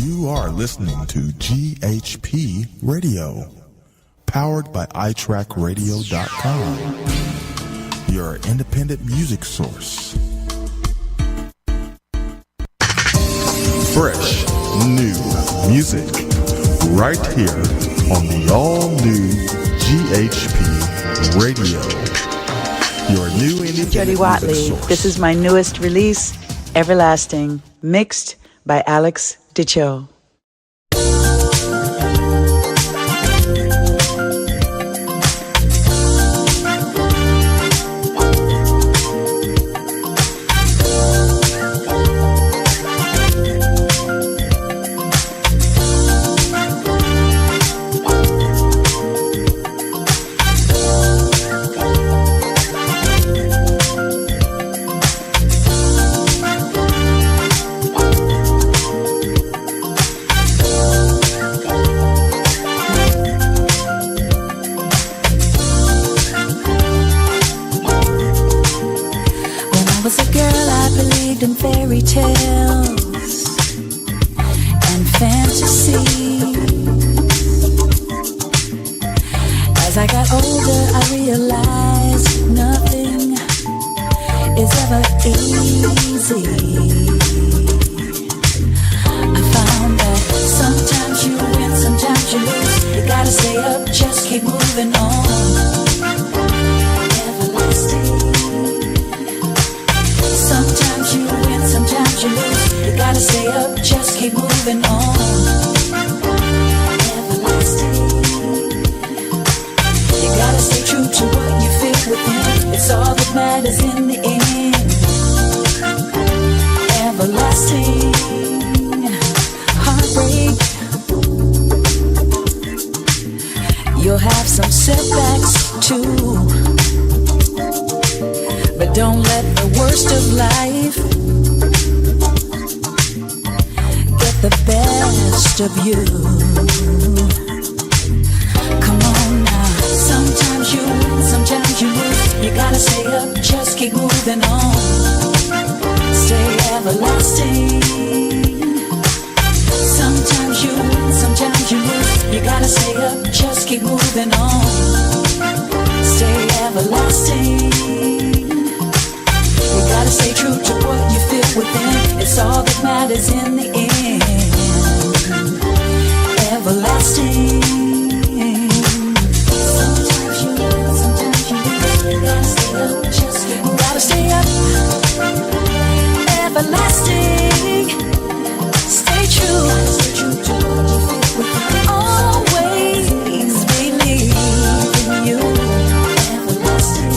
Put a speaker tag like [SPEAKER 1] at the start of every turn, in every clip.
[SPEAKER 1] You are listening to GHP Radio, powered by iTrackRadio.com, your independent music source. Fresh, new music, right here on the all-new GHP Radio, your new independent
[SPEAKER 2] Jody Watley.
[SPEAKER 1] music source.
[SPEAKER 2] This is my newest release, Everlasting, mixed by Alex Dicho.
[SPEAKER 3] In fairy tales and fantasy. As I got older, I realized nothing is ever easy. I found that sometimes you win, sometimes you lose. You gotta stay up, just keep moving on. Everlasting. Sometimes you win, sometimes you lose. You gotta stay up, just keep moving on. Everlasting. You gotta stay true to what you feel within. It's all that matters in the end. Everlasting. Heartbreak. You'll have some setbacks too, but don't let the worst of life get the best of you. Come on now. Sometimes you win, sometimes you lose. You gotta stay up, just keep moving on. Stay everlasting. Sometimes you win, sometimes you lose. You gotta stay up, just keep moving on. Stay everlasting. You gotta stay true to what you feel within. It's all that matters in the end. Everlasting. Sometimes you win, sometimes you lose. You gotta stay up, just gotta stay up. Everlasting. Stay true. Stay true to what you feel within. Always believe in you. Everlasting.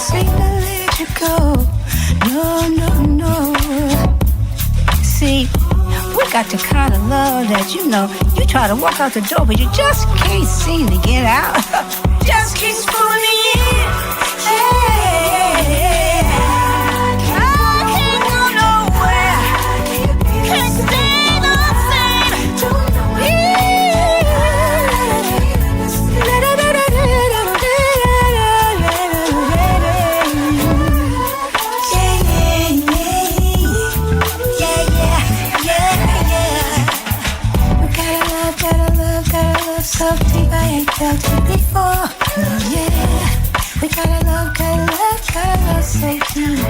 [SPEAKER 3] afraid to let you go. No, no, no. See, we got the kind of love that you try to walk out the door, but you just can't seem to get out. Just keeps pulling me in. Hey, I can't go nowhere. Can't stay the same. So deep I ain't felt it before. Oh yeah, we gotta love so deep.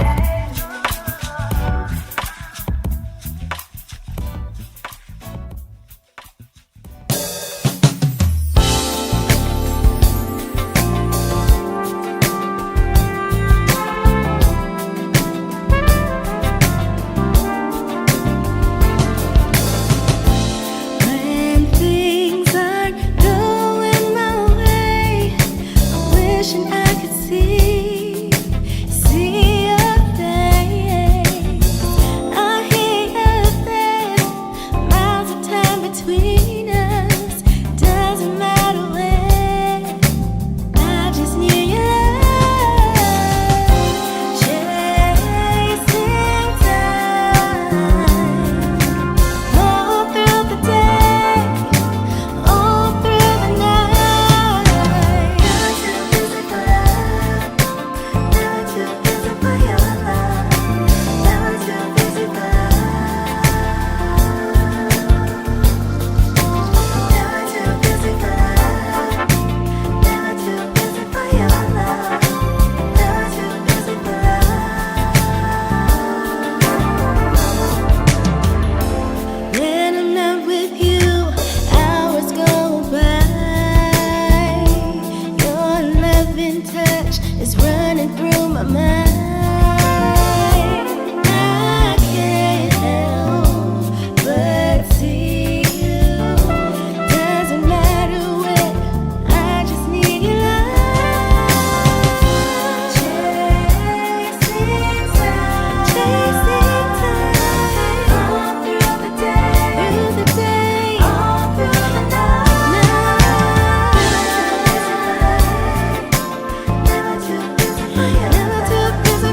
[SPEAKER 3] Never too busy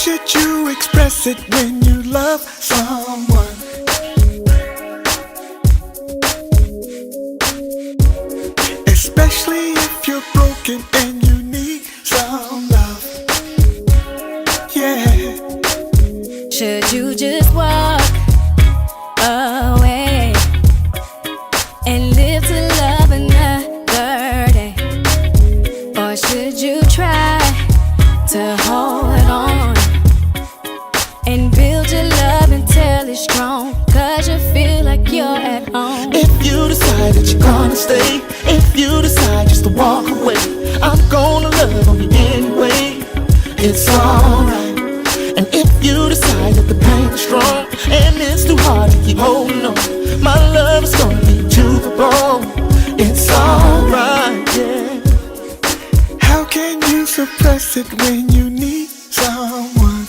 [SPEAKER 1] should you express it when you love someone? Especially if you're broken and you need some love. Yeah.
[SPEAKER 3] Should you just walk away and live to love another day? Or should you try to hold on and build your love until it's strong? Cause you feel like you're at home.
[SPEAKER 4] If you decide that you're gonna stay, if you decide just to walk away, I'm gonna love on you anyway. It's alright. And if you decide that the pain is strong and it's too hard to keep holding on, my love is gonna be to the bone. It's alright, yeah.
[SPEAKER 1] How can you suppress it when you need someone?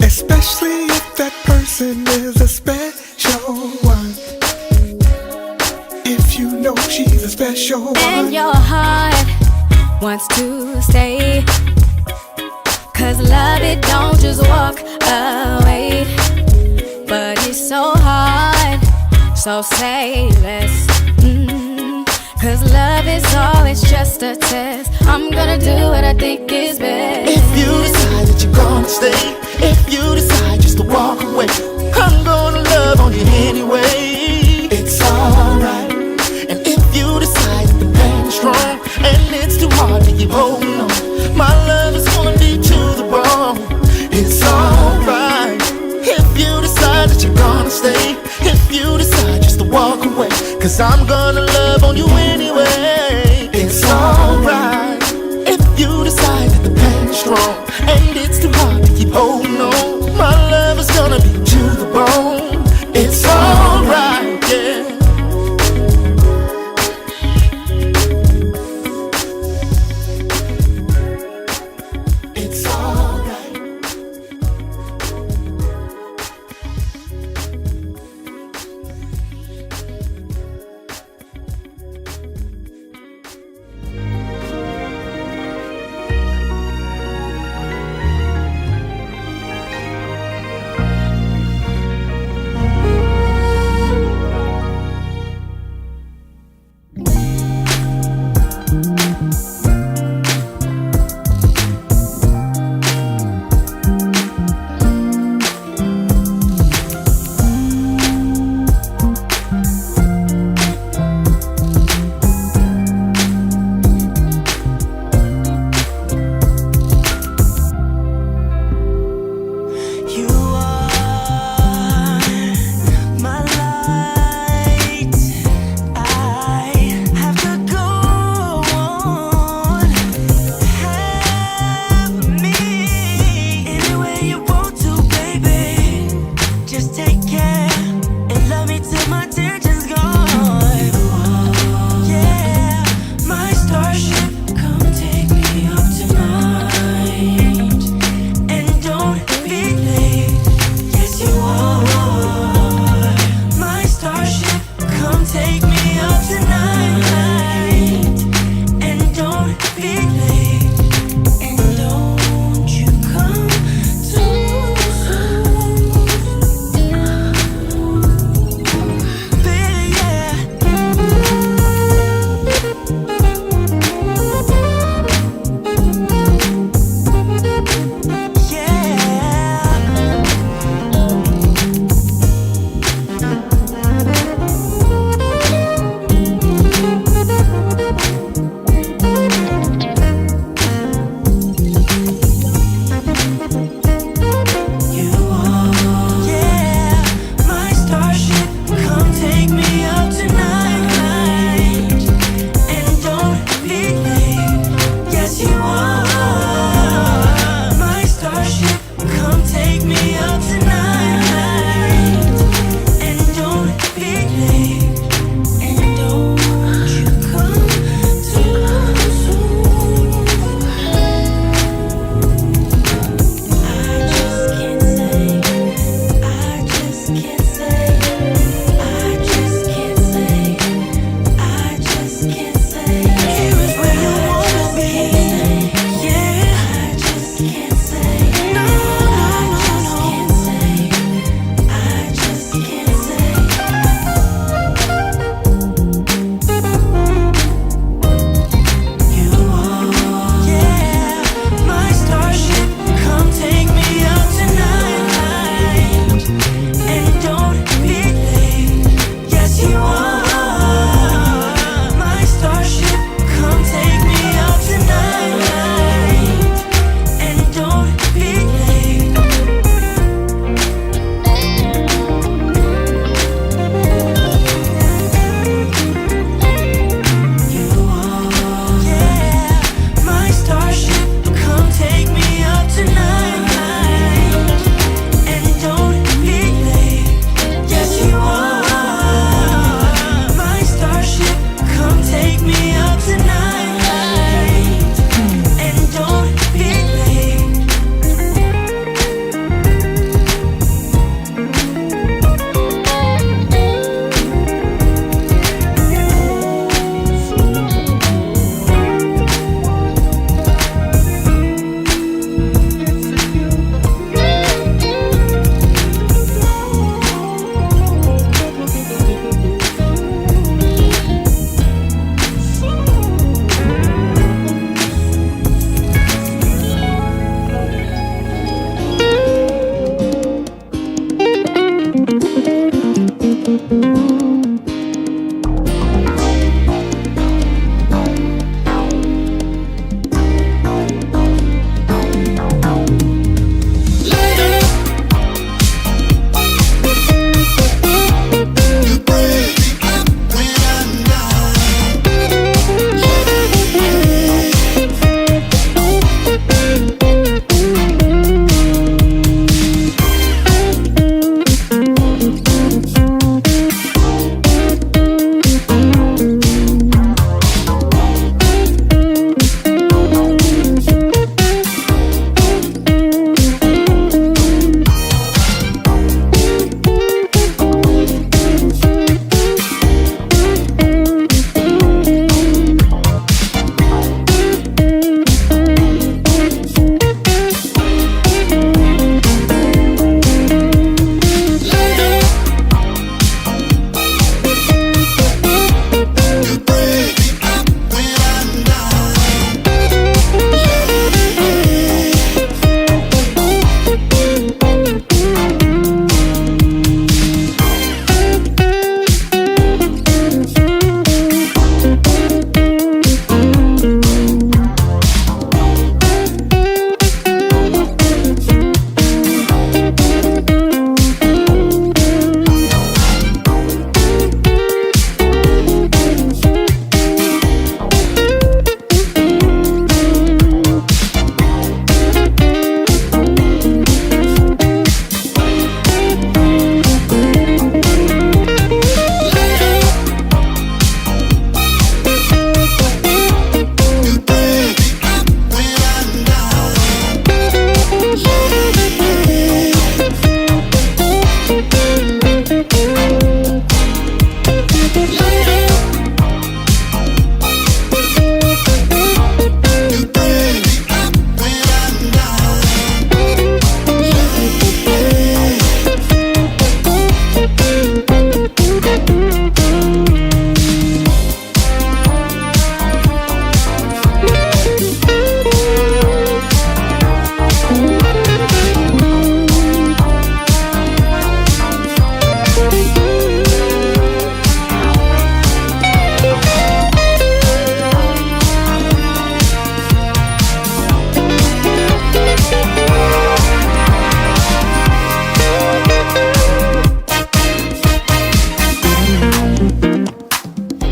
[SPEAKER 1] Especially if that person is a special one. If you know she's a special one.
[SPEAKER 3] And your heart wants to stay, cause love, it don't just walk away. But it's so hard, so say less. Cause love is always just a test. I'm gonna do what I think is best.
[SPEAKER 4] If you decide that you're gonna stay, if you decide just to walk away, I'm gonna love on you anyway. It's alright. And if you decide that the pain is strong and it's too hard to keep holding on, my love is gonna be to the bone. It's alright. If you decide that you're gonna stay, if you decide just to walk away, cause I'm gonna love on you anyway. It's alright. If you decide that the pain is strong and it's too hard to keep holding on, my love is gonna be to the bone. It's alright, yeah. It's alright.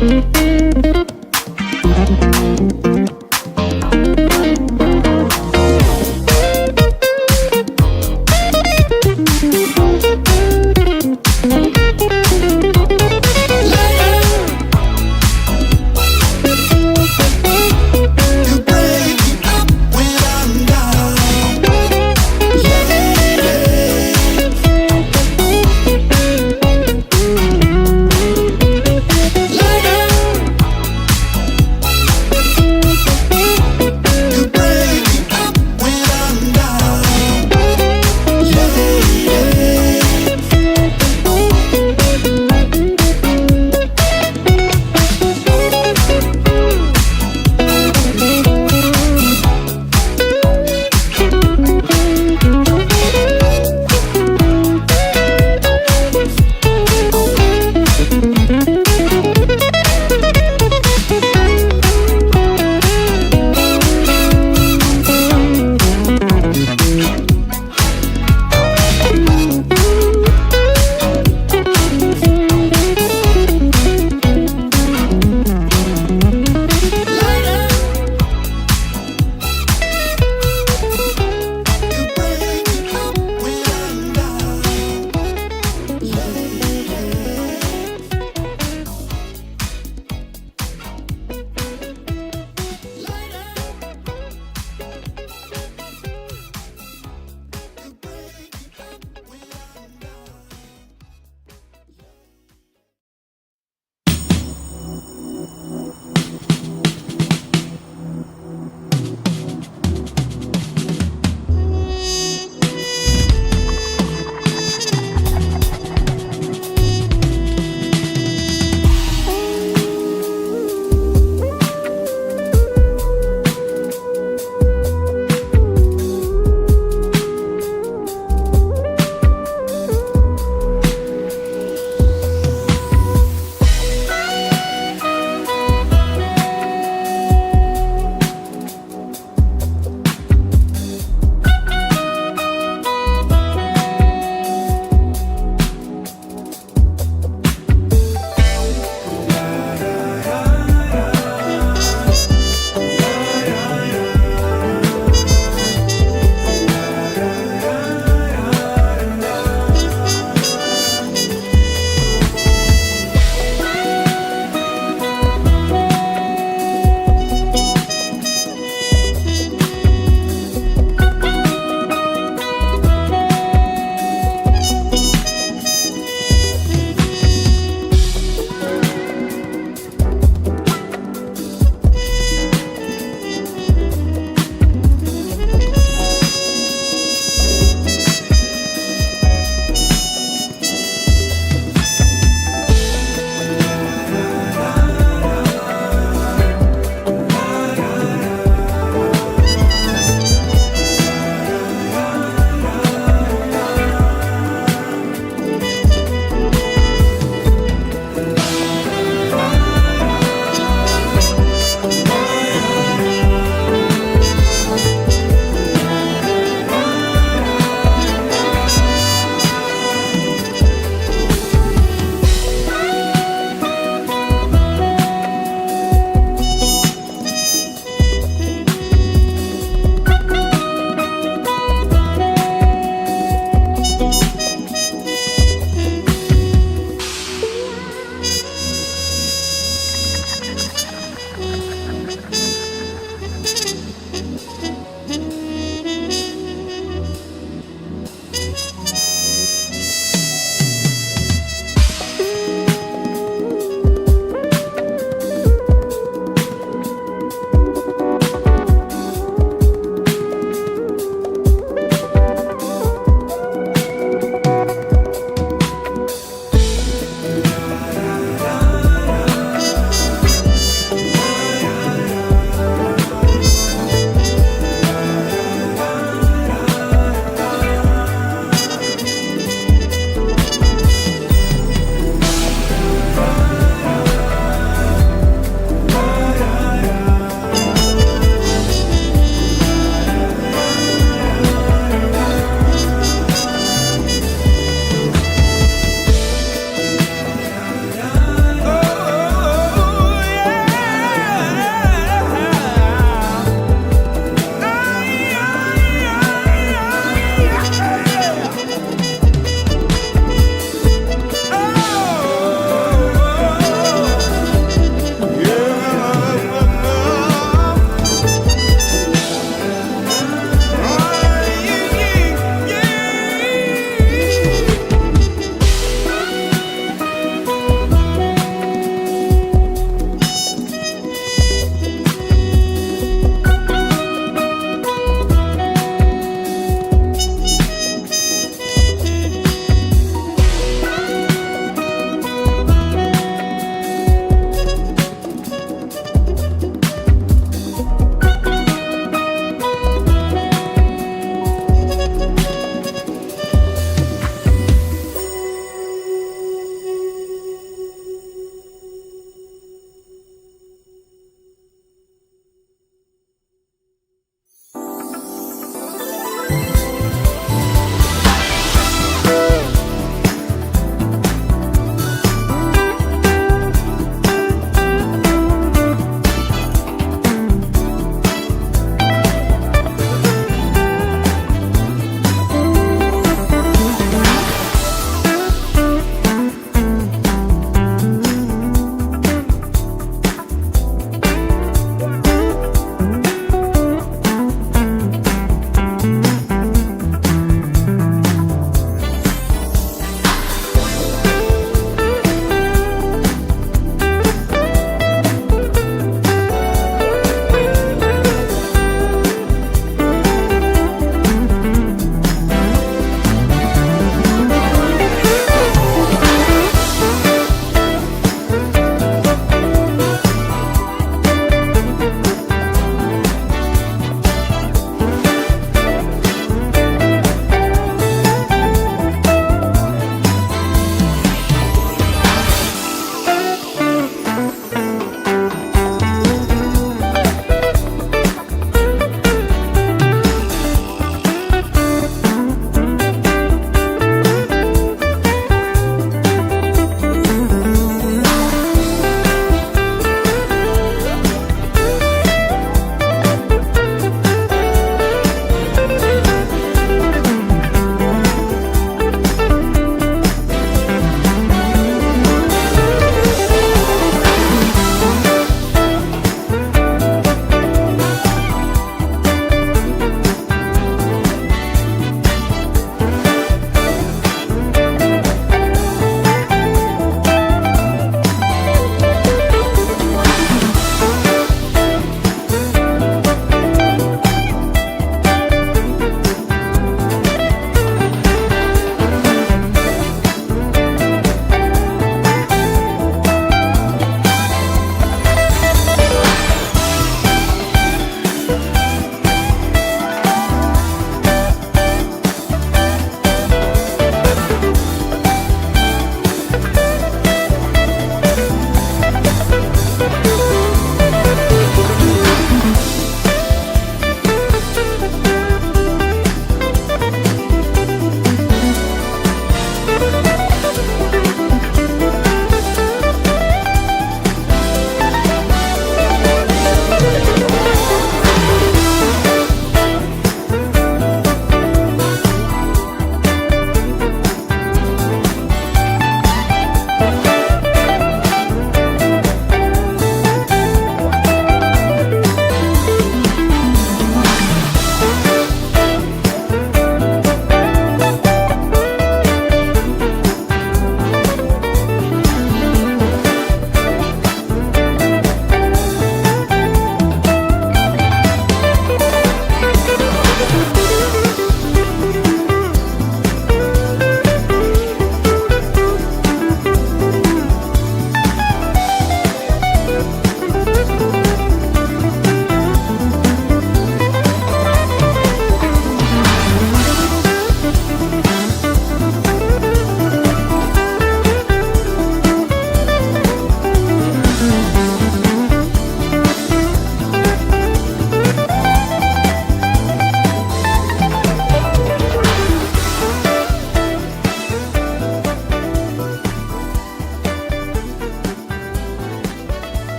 [SPEAKER 1] Lady,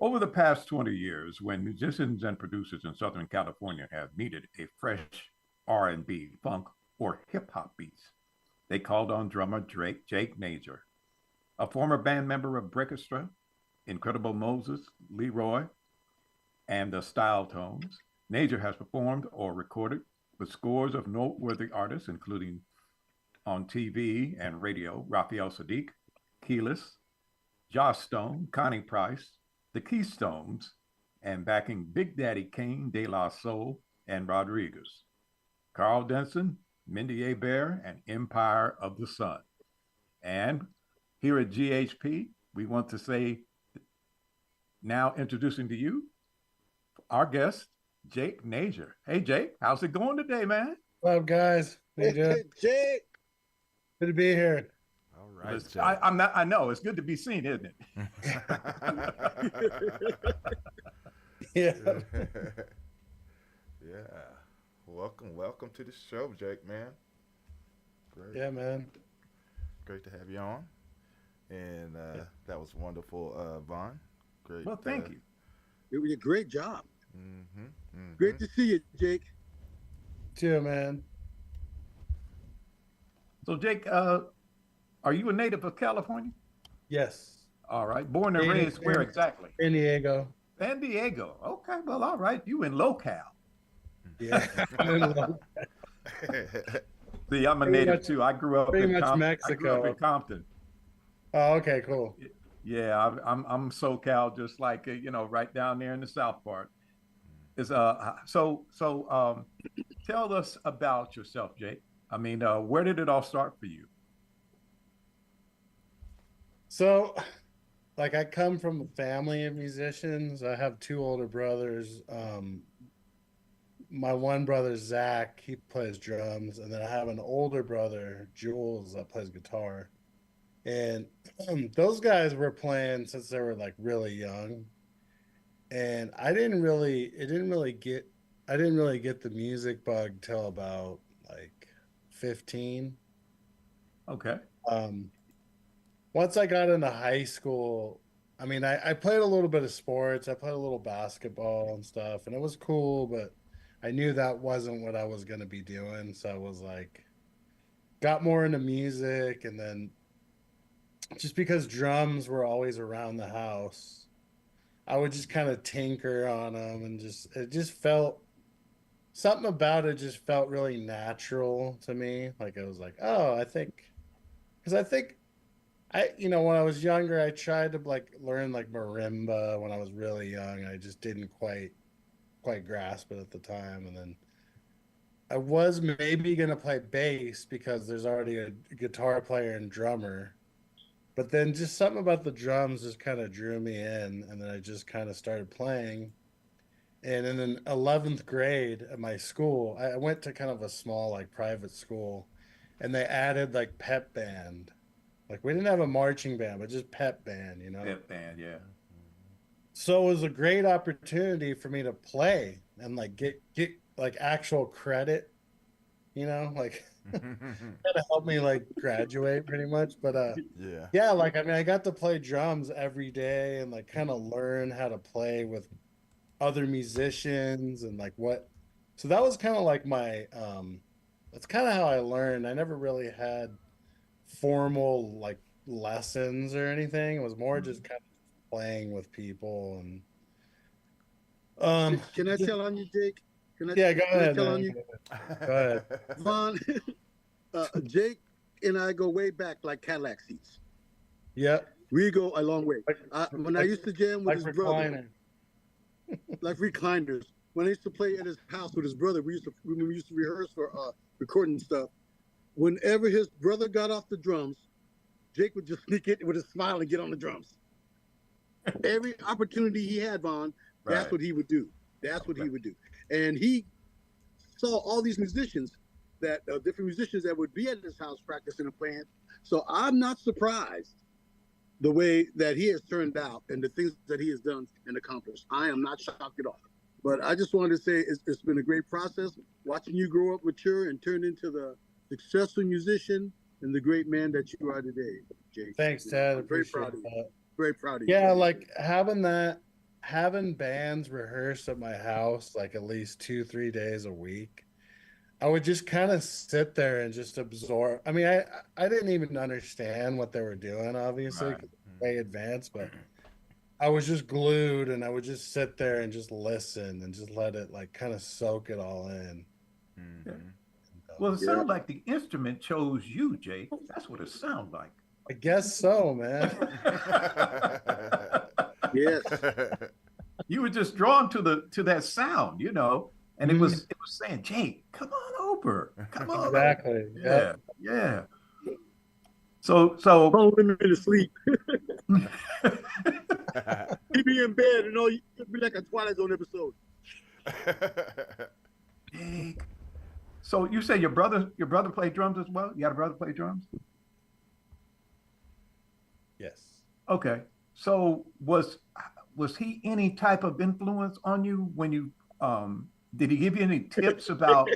[SPEAKER 5] Over the past 20 years, when musicians and producers in Southern California have needed a fresh R&B, funk, or hip-hop beats, they called on drummer Jake Najor, a former band member of Breakestra, Incredible Moses, Leroy, and the Style Tones. Najor has performed or recorded with scores of noteworthy artists, including on TV and radio, Raphael Sadiq, Keyless, Joss Stone, Connie Price, the Keystones, and backing Big Daddy Kane, De La Soul, and Rodriguez. Carl Denson, Mindy Bear, and Empire of the Sun. And here at GHP, we want to say, now introducing to you our guest, Jake Najor. Hey, Jake, how's it going today, man?
[SPEAKER 6] What's up, guys? How you doing?
[SPEAKER 7] Jake.
[SPEAKER 6] Good to be here.
[SPEAKER 7] All right, Jake.
[SPEAKER 5] I know it's good to be seen, isn't it?
[SPEAKER 6] Yeah.
[SPEAKER 7] Yeah. Welcome to the show, Jake, man. Great.
[SPEAKER 6] Yeah, man.
[SPEAKER 7] Great to have you on. And that was wonderful, Vaughn. Great.
[SPEAKER 5] Well, thank you.
[SPEAKER 8] It was a great job.
[SPEAKER 7] Mm-hmm.
[SPEAKER 8] Great to see you, Jake.
[SPEAKER 6] Too, man.
[SPEAKER 5] So, Jake, are you a native of California?
[SPEAKER 6] Yes.
[SPEAKER 5] All right. Born and raised where exactly?
[SPEAKER 6] San Diego.
[SPEAKER 5] San Diego. Okay. Well, all right. You in locale.
[SPEAKER 6] Yeah.
[SPEAKER 5] See, I'm a native too. I grew up in
[SPEAKER 6] Mexico.
[SPEAKER 5] I grew up in Compton.
[SPEAKER 6] Oh, okay, cool.
[SPEAKER 5] Yeah, I'm SoCal, just like right down there in the south part. Is so tell us about yourself, Jake. I mean, where did it all start for you?
[SPEAKER 6] So, like, I come from a family of musicians. I have two older brothers. My one brother, Zach, he plays drums. And then I have an older brother, Jules, that plays guitar. And those guys were playing since they were like really young. And I didn't really get the music bug till about like 15.
[SPEAKER 5] Okay.
[SPEAKER 6] Once I got into high school, I mean, I played a little bit of sports. I played a little basketball and stuff, and it was cool, but I knew that wasn't what I was going to be doing. So I was like, got more into music. And then just because drums were always around the house, I would just kind of tinker on them, and it just felt, something about it just felt really natural to me. Like, I was like, oh, when I was younger, I tried to like learn like marimba when I was really young. I just didn't quite grasp it at the time. And then I was maybe going to play bass because there's already a guitar player and drummer. But then just something about the drums just kind of drew me in, and then I just kind of started playing. And in the 11th grade at my school, I went to kind of a small like private school, and they added like pep band. Like, we didn't have a marching band, but just pep band,
[SPEAKER 5] Pep band, yeah.
[SPEAKER 6] So it was a great opportunity for me to play and like get like actual credit, like to help me like graduate pretty much. But yeah, like, I mean, I got to play drums every day and like kind of learn how to play with other musicians and like so that was kind of like my that's kind of how I learned. I never really had formal like lessons or anything. It was more just kind of playing with people. And
[SPEAKER 8] Can I tell on you, Jake?
[SPEAKER 6] Go ahead.
[SPEAKER 8] Tell on you?
[SPEAKER 6] Go ahead.
[SPEAKER 8] Vaughn, Jake and I go way back like Cadillac seats.
[SPEAKER 6] Yeah.
[SPEAKER 8] We go a long way. When I used to jam with his brother, like recliners. When I used to play at his house with his brother, we used to rehearse for recording stuff. Whenever his brother got off the drums, Jake would just sneak it with a smile and get on the drums. Every opportunity he had, Vaughn, that's what he would do. That's what he would do. And he saw all these musicians, different musicians that would be at his house practicing and playing. So I'm not surprised the way that he has turned out and the things that he has done and accomplished. I am not shocked at all. But I just wanted to say it's been a great process watching you grow up, mature, and turn into the successful musician and the great man that you are today, Jake.
[SPEAKER 6] Thanks, Ted.
[SPEAKER 8] I'm very proud of you. Very proud of you.
[SPEAKER 6] Yeah, like having that, having bands rehearse at my house like at least 2-3 days a week, I would just kind of sit there and just absorb. I mean, I didn't even understand what they were doing, obviously,
[SPEAKER 5] Right.
[SPEAKER 6] 'cause it's way advanced, but I was just glued and I would just sit there and just listen and just let it like kind of soak it all in.
[SPEAKER 5] Yeah.
[SPEAKER 7] Mhm.
[SPEAKER 5] Well, it sounds like the instrument chose you, Jake. That's what it sounds like.
[SPEAKER 6] I guess so, man.
[SPEAKER 8] Yes.
[SPEAKER 5] You were just drawn to that sound, and
[SPEAKER 6] Mhm.
[SPEAKER 5] it was saying, Jake, come on over. Come on.
[SPEAKER 6] Exactly.
[SPEAKER 5] Yeah. Yeah. So
[SPEAKER 8] Phone him to sleep. He be in bed and all. It'd be like a Twilight Zone episode.
[SPEAKER 5] Jake. So you say your brother played drums as well? You got a brother play drums?
[SPEAKER 6] Yes.
[SPEAKER 5] Okay. So was he any type of influence on you when you did he give you any tips about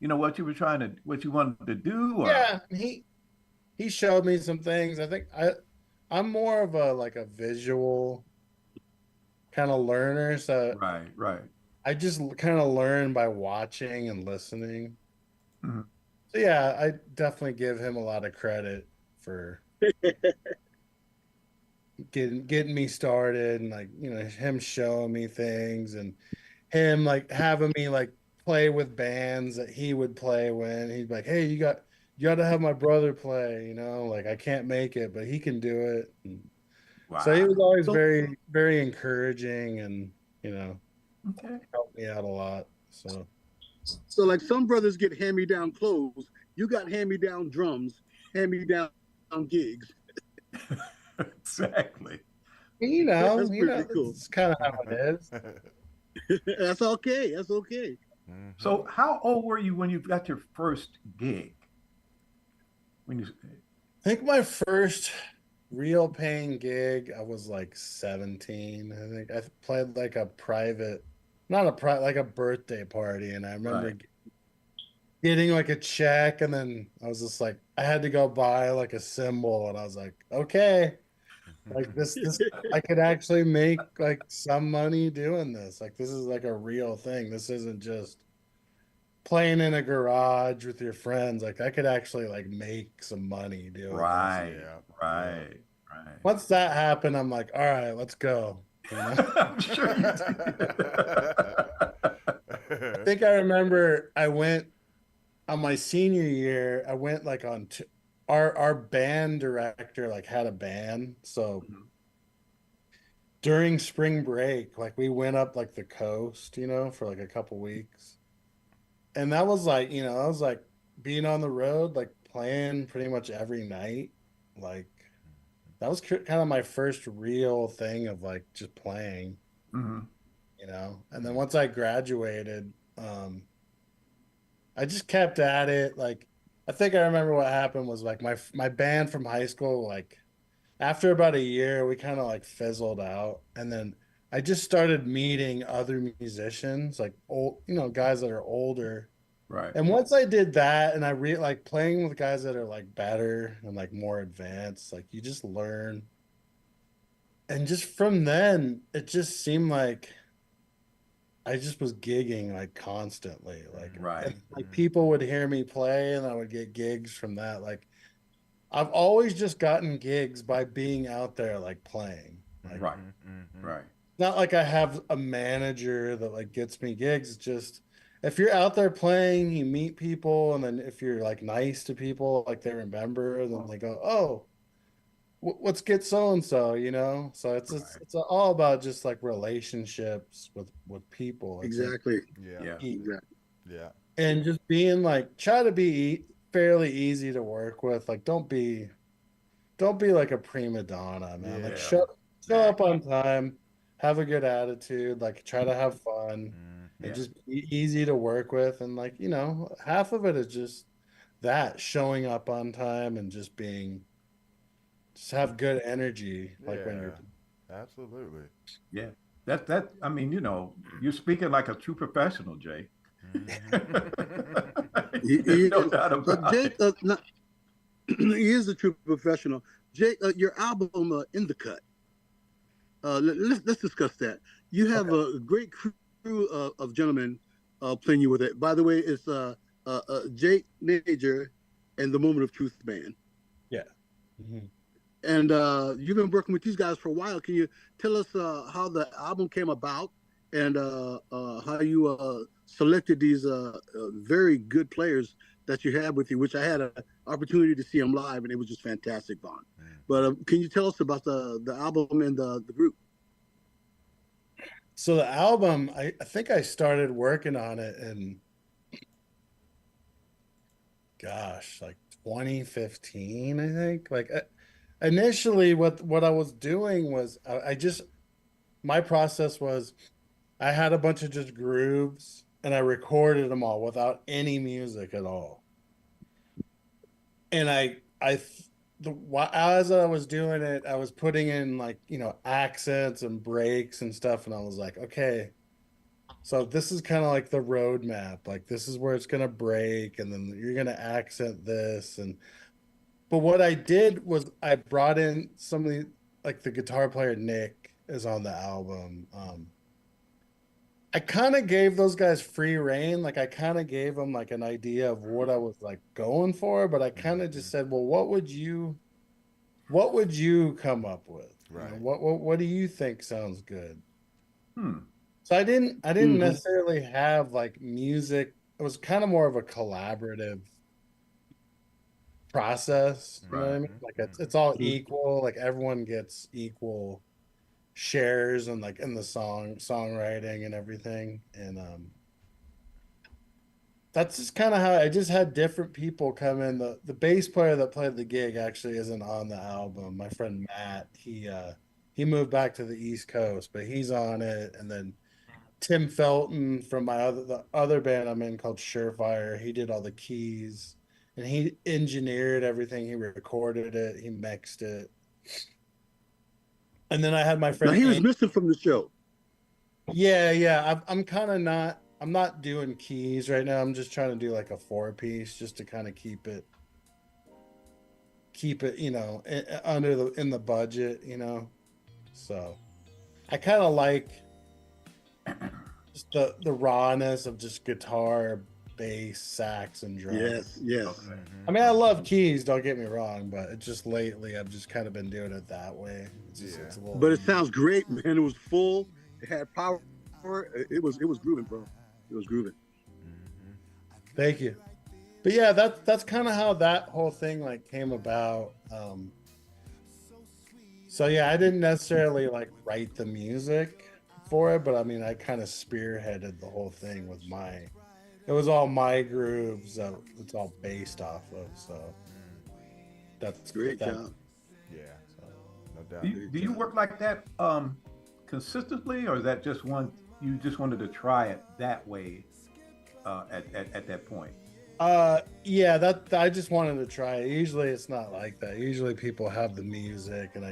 [SPEAKER 5] what you wanted to do? Or?
[SPEAKER 6] Yeah, he showed me some things. I think I'm more of a visual kind of learner, so
[SPEAKER 5] Right.
[SPEAKER 6] I just kind of learn by watching and listening.
[SPEAKER 5] Mhm.
[SPEAKER 6] So yeah, I definitely give him a lot of credit for getting me started and like him showing me things and him like having me like play with bands that he would play when he'd be like, hey, you got to have my brother play, like I can't make it but he can do it. And so he
[SPEAKER 5] Wow.
[SPEAKER 6] was always
[SPEAKER 8] So,
[SPEAKER 6] very very encouraging and
[SPEAKER 5] Okay.
[SPEAKER 6] helped me out a lot. So
[SPEAKER 8] so like some brothers get hand-me-down clothes. You got hand-me-down drums, hand-me-down gigs.
[SPEAKER 5] Exactly.
[SPEAKER 8] That's pretty cool.
[SPEAKER 6] it's kind of how it is.
[SPEAKER 8] That's okay. That's okay.
[SPEAKER 7] Mhm.
[SPEAKER 5] So how old were you when you got your first gig? When you
[SPEAKER 6] I think my first real paying gig, I was like 17. I think I played like a private, not a private, like a birthday party. And I remember
[SPEAKER 5] Right.
[SPEAKER 6] getting like a check. And then I was just like, I had to go buy like a cymbal. And I was like, okay, like this, I could actually make like some money doing this. Like, this is like a real thing. This isn't just playing in a garage with your friends. Like, I could actually like make some money doing this.
[SPEAKER 5] Right.
[SPEAKER 7] Yeah.
[SPEAKER 5] Right.
[SPEAKER 6] Once that happened, I'm like, all right, let's go.
[SPEAKER 5] I'm sure you did.
[SPEAKER 6] I think I remember I went on my senior year. I went like on our band director like had a band, so
[SPEAKER 5] Mhm.
[SPEAKER 6] during spring break, like we went up like the coast, for like a couple weeks, and that was like, I was like being on the road, like playing pretty much every night, like. That was kind of my first real thing of like just playing,
[SPEAKER 5] Mhm.
[SPEAKER 6] And then once I graduated, I just kept at it. Like, I think I remember what happened was like my band from high school, like after about a year, we kind of like fizzled out. And then I just started meeting other musicians, like old, guys that are older.
[SPEAKER 5] Right.
[SPEAKER 6] And once I did that and I like playing with guys that are like better and like more advanced, like you just learn. And just from then, it just seemed like I just was gigging like constantly. Like,
[SPEAKER 5] Right.
[SPEAKER 6] and, like people would hear me play and I would get gigs from that. Like I've always just gotten gigs by being out there like playing. Like,
[SPEAKER 5] Right.
[SPEAKER 7] Mhm.
[SPEAKER 5] Right.
[SPEAKER 6] not like I have a manager that like gets me gigs. It's just if you're out there playing, you meet people, and then if you're like nice to people, like they remember, then they go, "Oh, let's get so and so," So it's
[SPEAKER 5] Right.
[SPEAKER 6] it's all about just like relationships with people. It's like,
[SPEAKER 8] Exactly.
[SPEAKER 7] Yeah.
[SPEAKER 5] Yeah.
[SPEAKER 8] Exactly.
[SPEAKER 7] Yeah.
[SPEAKER 6] and just being like try to be fairly easy to work with. Like don't be like a prima donna, man. Like
[SPEAKER 5] Yeah.
[SPEAKER 6] show up on time, have a good attitude, like try to have fun,
[SPEAKER 7] Mhm.
[SPEAKER 6] and
[SPEAKER 5] Yeah.
[SPEAKER 6] just be easy to work with. And like, half of it is just that showing up on time and just have good energy, like when you're
[SPEAKER 7] Absolutely.
[SPEAKER 5] Yeah. That I mean, you're speaking like a true professional, Jay. There's no doubt about
[SPEAKER 8] Jake,
[SPEAKER 5] it.
[SPEAKER 8] he is a true professional. Jake, your album, In the Cut. Let's discuss that. You have a great crew of gentlemen playing you with it. By the way, it's Jake Najor and the Moment of Truth band.
[SPEAKER 6] Yeah. Mm-hmm.
[SPEAKER 8] And you've been working with these guys for a while. Can you tell us how the album came about and how you selected these very good players that you had with you, which I had an opportunity to see them live, and it was just fantastic, Vaughn. But can you tell us about the album and the group?
[SPEAKER 6] So the album, I think I started working on it in, gosh, like 2015, I think. Like initially what I was doing was I just, my process was I had a bunch of just grooves and I recorded them all without any music at all. And as I was doing it, I was putting in like, accents and breaks and stuff. And I was like, okay, so this is kind of like the roadmap. Like this is where it's going to break. And then you're going to accent this. But what I did was I brought in somebody like the guitar player, Nick, is on the album. I kind of gave those guys free reign. Like I kind of gave them like an idea of what I was like going for, but I kind of just said, well, what would you come up with?
[SPEAKER 7] Right.
[SPEAKER 6] What do you think sounds good? So I didn't necessarily have like music. It was kind of more of a collaborative process. You know what I mean? Like it's all equal. Like everyone gets equal shares and like in the songwriting and everything. And that's just kind of how I just had different people come in. The bass player that played the gig actually isn't on the album. My friend Matt, he moved back to the East Coast, but he's on it. And then Tim Felton from the other band I'm in called Surefire, he did all the keys and he engineered everything. He recorded it, he mixed it. And then I had my friend.
[SPEAKER 8] Now, he was missing from the show.
[SPEAKER 6] Yeah. I'm not doing keys right now. I'm just trying to do like a 4-piece just to kind of keep it, in the budget, So I kind of like just the rawness of just guitar, bass, sax, and drums.
[SPEAKER 8] Yes.
[SPEAKER 5] Okay.
[SPEAKER 6] I mean, I love keys, don't get me wrong, but it just lately I've just kind of been doing it that way. It's a little
[SPEAKER 8] but it sounds great, man. It was full. It had power. It was grooving, bro. It was grooving.
[SPEAKER 6] Thank you. But yeah, that's kind of how that whole thing like came about. So yeah, I didn't necessarily like write the music for it, but I mean, I kind of spearheaded the whole thing with it was all my grooves that it's all based off of. So that's
[SPEAKER 8] great job.
[SPEAKER 7] Yeah, so, no doubt.
[SPEAKER 5] Do you work like that consistently, or is that just you just wanted to try it that way at that point?
[SPEAKER 6] Yeah, that I just wanted to try it. Usually it's not like that. Usually people have the music and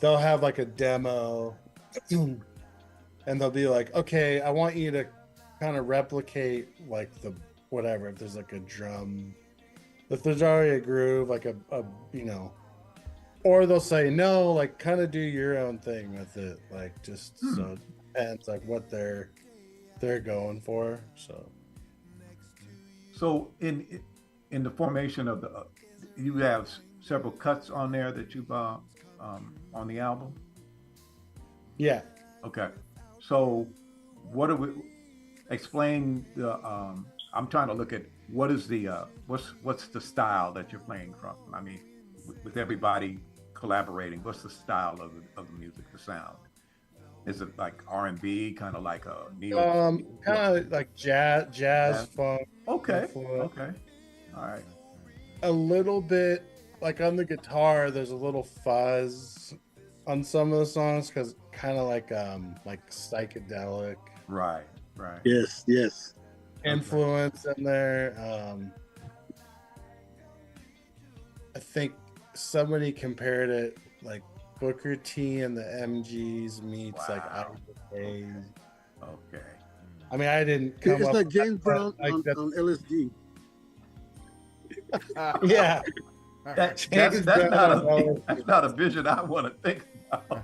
[SPEAKER 6] they'll have like a demo and they'll be like, okay, I want you to kind of replicate like the whatever, if there's like a drum, if there's already a groove, like a or they'll say no, like kind of do your own thing with it, like just so it depends like what they're going for.
[SPEAKER 5] So in the formation of you have several cuts on there that you've on the album.
[SPEAKER 6] Yeah.
[SPEAKER 5] Okay. So what are we? Explain the. I'm trying to look at what is the what's the style that you're playing from. I mean, with everybody collaborating, what's the style of the music, the sound? Is it like R&B, kind of like a neo?
[SPEAKER 6] Kind of like jazz funk.
[SPEAKER 5] Okay. All right.
[SPEAKER 6] A little bit like on the guitar, there's a little fuzz on some of the songs because kind of like psychedelic.
[SPEAKER 5] Right.
[SPEAKER 8] Yes.
[SPEAKER 6] Influence in there. I think somebody compared it like Booker T and the MGs meets like Out of the Days.
[SPEAKER 5] Okay.
[SPEAKER 6] I mean, I didn't come
[SPEAKER 8] It's
[SPEAKER 6] up
[SPEAKER 8] like
[SPEAKER 6] with
[SPEAKER 8] James Brown
[SPEAKER 6] like
[SPEAKER 8] on LSD.
[SPEAKER 6] Yeah.
[SPEAKER 5] That's not a vision I want to think about.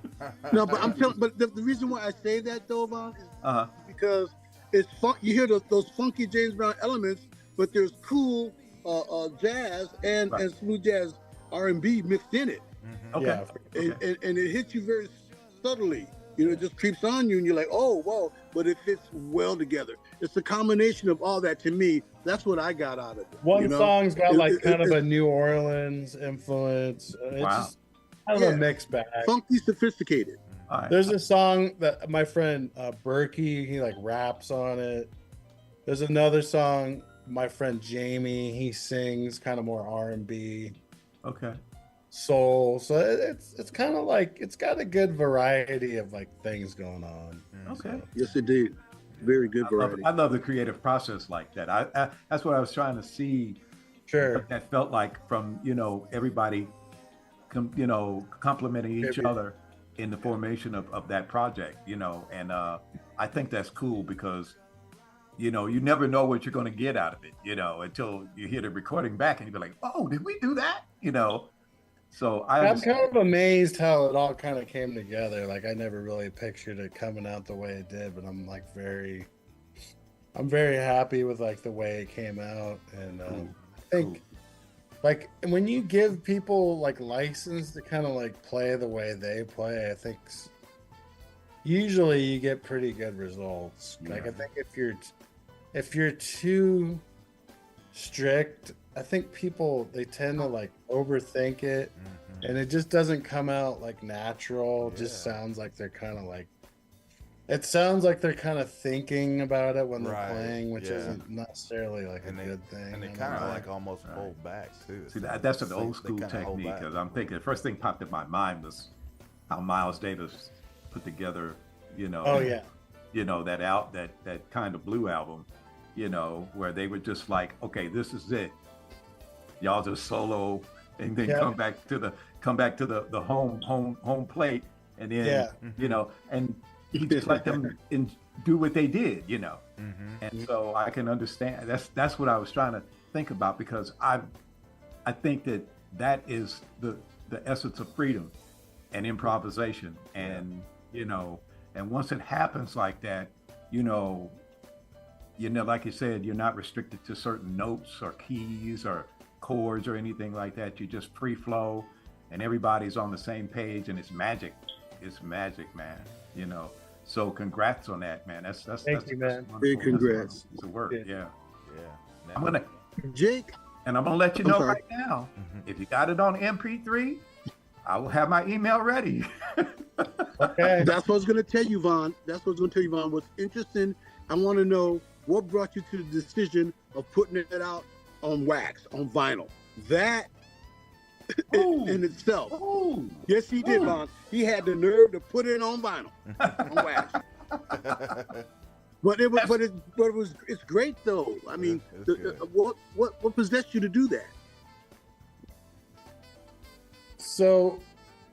[SPEAKER 8] No, but I'm telling. But the reason why I say that though, Von, is
[SPEAKER 5] Uh-huh.
[SPEAKER 8] because it's fun. You hear those funky James Brown elements, but there's cool jazz
[SPEAKER 5] Right.
[SPEAKER 8] and smooth jazz R&B mixed in it,
[SPEAKER 5] Okay.
[SPEAKER 6] Yeah.
[SPEAKER 8] and it hits you very subtly. You know, it just creeps on you, and you're like, oh, whoa! But it fits well together. It's a combination of all that. To me, that's what I got out of it.
[SPEAKER 6] One
[SPEAKER 8] you know?
[SPEAKER 6] song's got like kind of
[SPEAKER 8] it's
[SPEAKER 6] a New Orleans influence. It's
[SPEAKER 5] Wow.
[SPEAKER 6] just kind of
[SPEAKER 8] Yeah.
[SPEAKER 6] a mixed bag.
[SPEAKER 8] funky, sophisticated.
[SPEAKER 5] All right.
[SPEAKER 6] There's a song that my friend Berkey, he like raps on it. There's another song my friend Jamie, he sings kind of more R&B,
[SPEAKER 5] Okay.
[SPEAKER 6] soul. So it's kind of like it's got a good variety of like things going on.
[SPEAKER 5] Okay.
[SPEAKER 8] Yes, indeed. Very good variety.
[SPEAKER 5] I love the creative process like that. I that's what I was trying to see.
[SPEAKER 6] Sure.
[SPEAKER 5] What that felt like from everybody, complimenting each other in the formation of that project. And I think that's cool because you never know what you're going to get out of it. Until you hear the recording back and you be like, oh, did we do that? So
[SPEAKER 6] I'm kind of amazed how it all kind of came together. Like I never really pictured it coming out the way it did, but I'm very happy with like the way it came out. And I think like when you give people like license to kind of like play the way they play, I think usually you get pretty good results.
[SPEAKER 5] Yeah.
[SPEAKER 6] Like I think if you're too strict, I think people they tend to like overthink it, and it just doesn't come out like natural. It just sounds like they're kind of like it sounds like they're kind of thinking about it when they're playing, which isn't necessarily like a good thing.
[SPEAKER 7] And they kind of like almost hold back too.
[SPEAKER 5] See, that's an old school technique because I'm thinking the first thing popped in my mind was how Miles Davis put together,
[SPEAKER 6] Oh yeah.
[SPEAKER 5] That kind of blue album, where they were just like, okay, this is it. Y'all just solo and then come back to the home plate and then and he just let them do what they did, And so I can understand that's what I was trying to think about because I think that is the essence of freedom and improvisation and and once it happens like that, like you said, you're not restricted to certain notes or keys or chords or anything like that. You just free flow and everybody's on the same page and it's magic. It's magic, man. So congrats on that, man.
[SPEAKER 6] Thank you, man.
[SPEAKER 8] Big congrats.
[SPEAKER 5] It's a work. Yeah.
[SPEAKER 7] Yeah.
[SPEAKER 5] I'm gonna
[SPEAKER 8] Jake.
[SPEAKER 5] And I'm gonna let you know right now, if you got it on MP3, I will have my email ready.
[SPEAKER 6] Okay.
[SPEAKER 8] That's what I was going to tell you, Von. What's interesting, I want to know what brought you to the decision of putting it out on wax, on vinyl. That in itself.
[SPEAKER 5] Ooh.
[SPEAKER 8] Yes, he did, Von. He had the nerve to put it on vinyl, on wax. But it's great though. I mean, what possessed you to do that?
[SPEAKER 6] So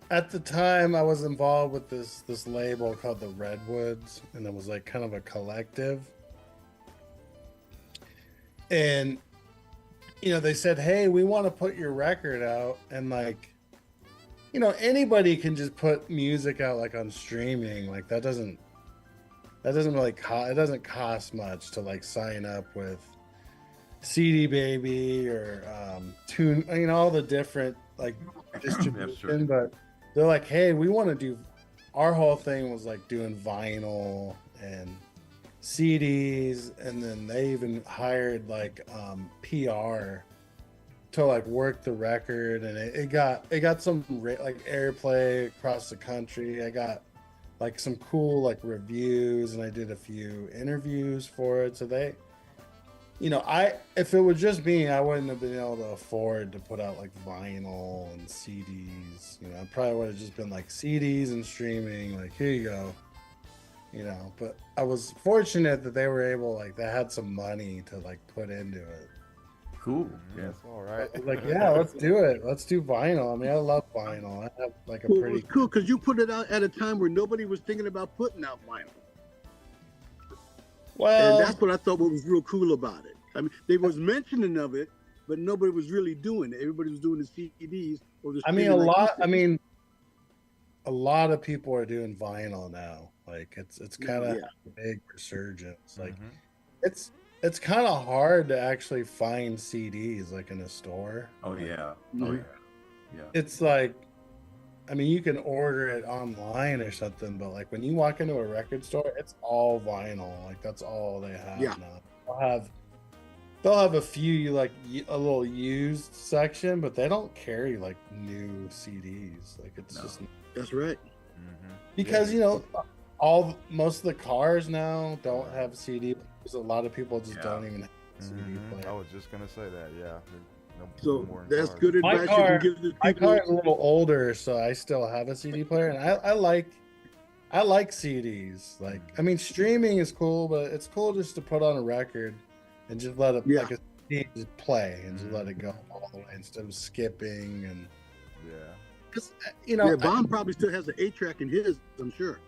[SPEAKER 6] at the time I was involved with this label called the Redwoods, and it was like kind of a collective. And they said, hey, we want to put your record out, and like anybody can just put music out like on streaming. Like that doesn't really it doesn't cost much to like sign up with CD Baby or Tune, all the different like distribution. But they're like, hey, we want to do, our whole thing was like doing vinyl and CDs, and then they even hired like PR to like work the record, and it got some like airplay across the country. I got like some cool like reviews, and I did a few interviews for it. So they, if it was just me, I wouldn't have been able to afford to put out like vinyl and CDs. I probably would have just been like CDs and streaming, like here you go. But I was fortunate that they were able, like they had some money to like put into it.
[SPEAKER 5] Cool. Yeah.
[SPEAKER 7] That's all right.
[SPEAKER 6] Like, yeah, let's do it. Let's do vinyl. I mean, I love vinyl. I have like a
[SPEAKER 8] Well,
[SPEAKER 6] pretty
[SPEAKER 8] it was cool because you put it out at a time where nobody was thinking about putting out vinyl.
[SPEAKER 6] well.
[SPEAKER 8] And that's what I thought was real cool about it. I mean, there was mentioning of it, but nobody was really doing it. Everybody was doing the CDs or the.
[SPEAKER 6] I mean, a lot. I mean, a lot of people are doing vinyl now. Like it's kind of a big resurgence. Like it's kind of hard to actually find CDs like in a store.
[SPEAKER 5] Oh yeah. Yeah.
[SPEAKER 6] It's like, I mean, you can order it online or something, but like when you walk into a record store, it's all vinyl. Like that's all they have now. They'll have a few like a little used section, but they don't carry like new CDs. Like it's just
[SPEAKER 8] that's right.
[SPEAKER 6] Because most of the cars now don't have CD. Because a lot of people just don't even have a CD player.
[SPEAKER 7] I was just gonna say that. Yeah.
[SPEAKER 8] So that's good advice you can give the people.
[SPEAKER 6] My car is a little older, so I still have a CD player, and I like CDs. Like, I mean, streaming is cool, but it's cool just to put on a record and just let it like a CD just play and just let it go all the way instead of skipping and because
[SPEAKER 8] Bond probably still has an 8-track in his, I'm sure.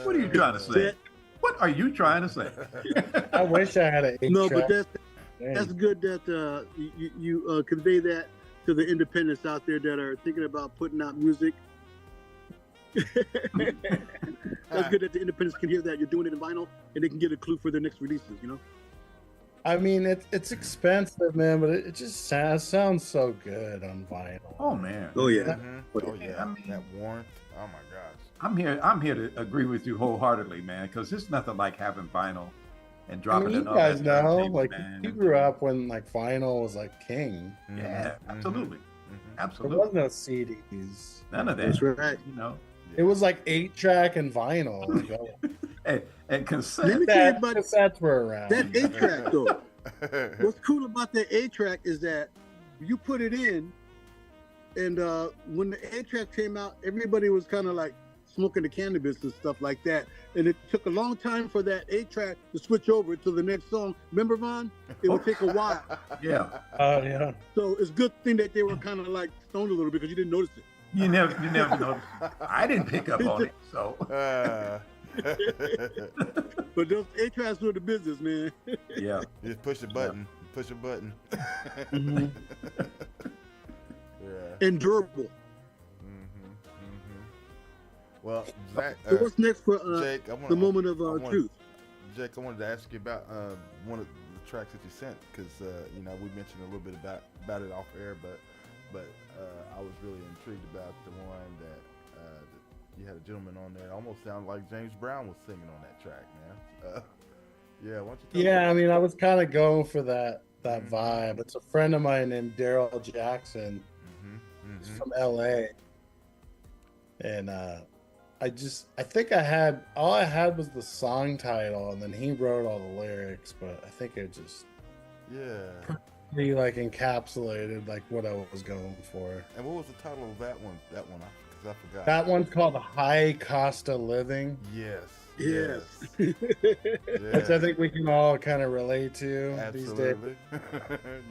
[SPEAKER 5] What are you trying to say? What are you trying to say?
[SPEAKER 6] I wish I had an 8-track.
[SPEAKER 8] No, but that's good that you convey that to the independents out there that are thinking about putting out music. That's good that the independents can hear that you're doing it in vinyl and they can get a clue for their next releases,
[SPEAKER 6] I mean, it's expensive, man, but it just sounds so good on vinyl.
[SPEAKER 5] Oh man.
[SPEAKER 8] Oh yeah.
[SPEAKER 7] Oh yeah. I mean, that warmth. Oh my gosh.
[SPEAKER 5] I'm here to agree with you wholeheartedly, man, because there's nothing like having vinyl and dropping it.
[SPEAKER 6] You guys know, like you grew up when like vinyl was like king.
[SPEAKER 5] Yeah, absolutely. Absolutely.
[SPEAKER 6] There was no CDs.
[SPEAKER 5] None of that.
[SPEAKER 8] That's right.
[SPEAKER 6] It was like 8-track and vinyl.
[SPEAKER 5] and cassette.
[SPEAKER 8] Let me tell you about
[SPEAKER 6] cassettes were around.
[SPEAKER 8] that 8-track though. What's cool about that 8-track is that you put it in, and when the 8-track came out, everybody was kind of like smoking the cannabis and stuff like that. And it took a long time for that 8-track to switch over to the next song. Remember, Vaughn? It would take a while.
[SPEAKER 5] Yeah.
[SPEAKER 6] Yeah.
[SPEAKER 8] So it's a good thing that they were kind of like stoned a little bit because you didn't notice it.
[SPEAKER 5] You never noticed. I didn't pick up on it, so.
[SPEAKER 8] But those 8-tracks were the business, man.
[SPEAKER 5] Yeah.
[SPEAKER 7] Just push a button. Push a button.
[SPEAKER 8] And durable.
[SPEAKER 7] Well, Zach,
[SPEAKER 8] so what's next for
[SPEAKER 7] Jake,
[SPEAKER 8] the moment of truth?
[SPEAKER 7] Jake, I wanted to ask you about one of the tracks that you sent because we mentioned a little bit about it off air, but I was really intrigued about the one that you had a gentleman on there. It almost sounded like James Brown was singing on that track, man. Yeah, why don't you tell me?
[SPEAKER 6] I mean, I was kind of going for that vibe. It's a friend of mine named Daryl Jackson. He's from LA, and I think all I had was the song title, and then he wrote all the lyrics, but I think it just pretty like encapsulated like what I was going for.
[SPEAKER 7] And what was the title of that one? Because I forgot.
[SPEAKER 6] That one's called High Cost of Living.
[SPEAKER 8] Yes.
[SPEAKER 6] Which I think we can all kind of relate to these days.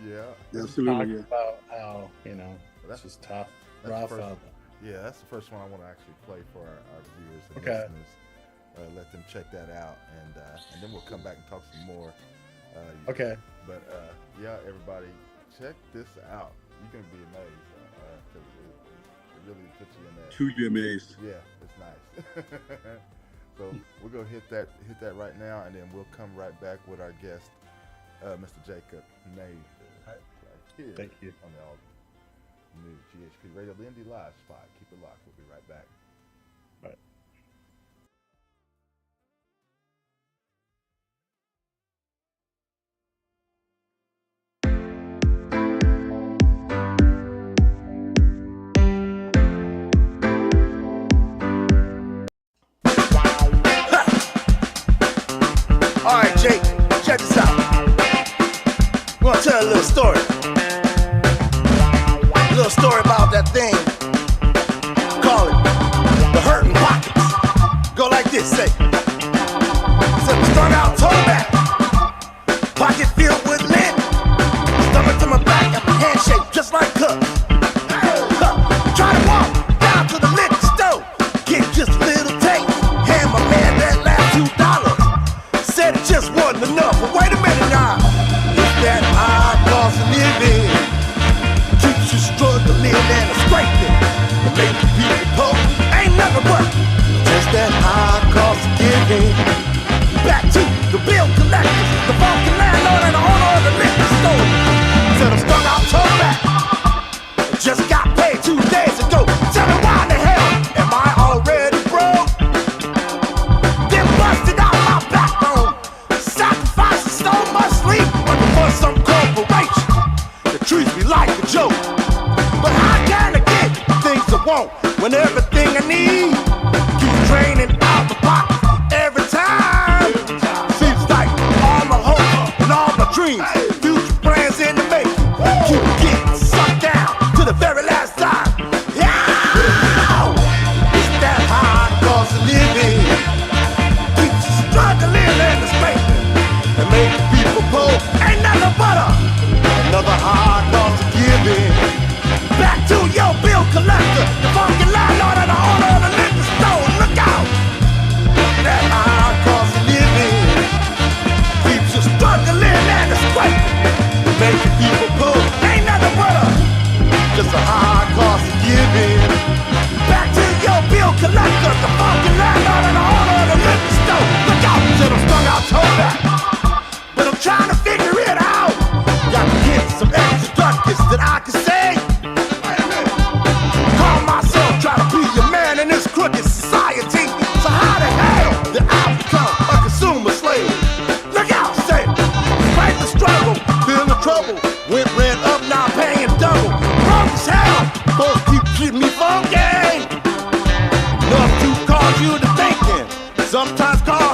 [SPEAKER 7] Yeah.
[SPEAKER 8] Absolutely.
[SPEAKER 6] Talk about how it's just tough, rough out there.
[SPEAKER 7] Yeah, that's the first one I want to actually play for our viewers and listeners. Let them check that out, and then we'll come back and talk some more.
[SPEAKER 6] Okay.
[SPEAKER 7] But everybody, check this out. You're gonna be amazed. It really puts you in that.
[SPEAKER 8] Truly amazed.
[SPEAKER 7] Yeah, it's nice. So we're gonna hit that right now, and then we'll come right back with our guest, Mr. Jacob Najor. Right here.
[SPEAKER 6] Thank you.
[SPEAKER 7] On the new GHP Radio, the Indie Live spot. Keep it locked. We'll be right back.
[SPEAKER 6] Right.
[SPEAKER 4] All right, Jake, check this out. I'm gonna tell a little story. A little story about that thing. Call it the hurting pockets. Go like this, say. So we start out toward back. Pocket filled with lint. Stomach to my back and my handshake just like cups. Try to walk down to the liquor store. Get just a little taste. Hand my man that last $2. Said it just wasn't enough. But wait a minute now. It's that high cost of living. Keeps you struggling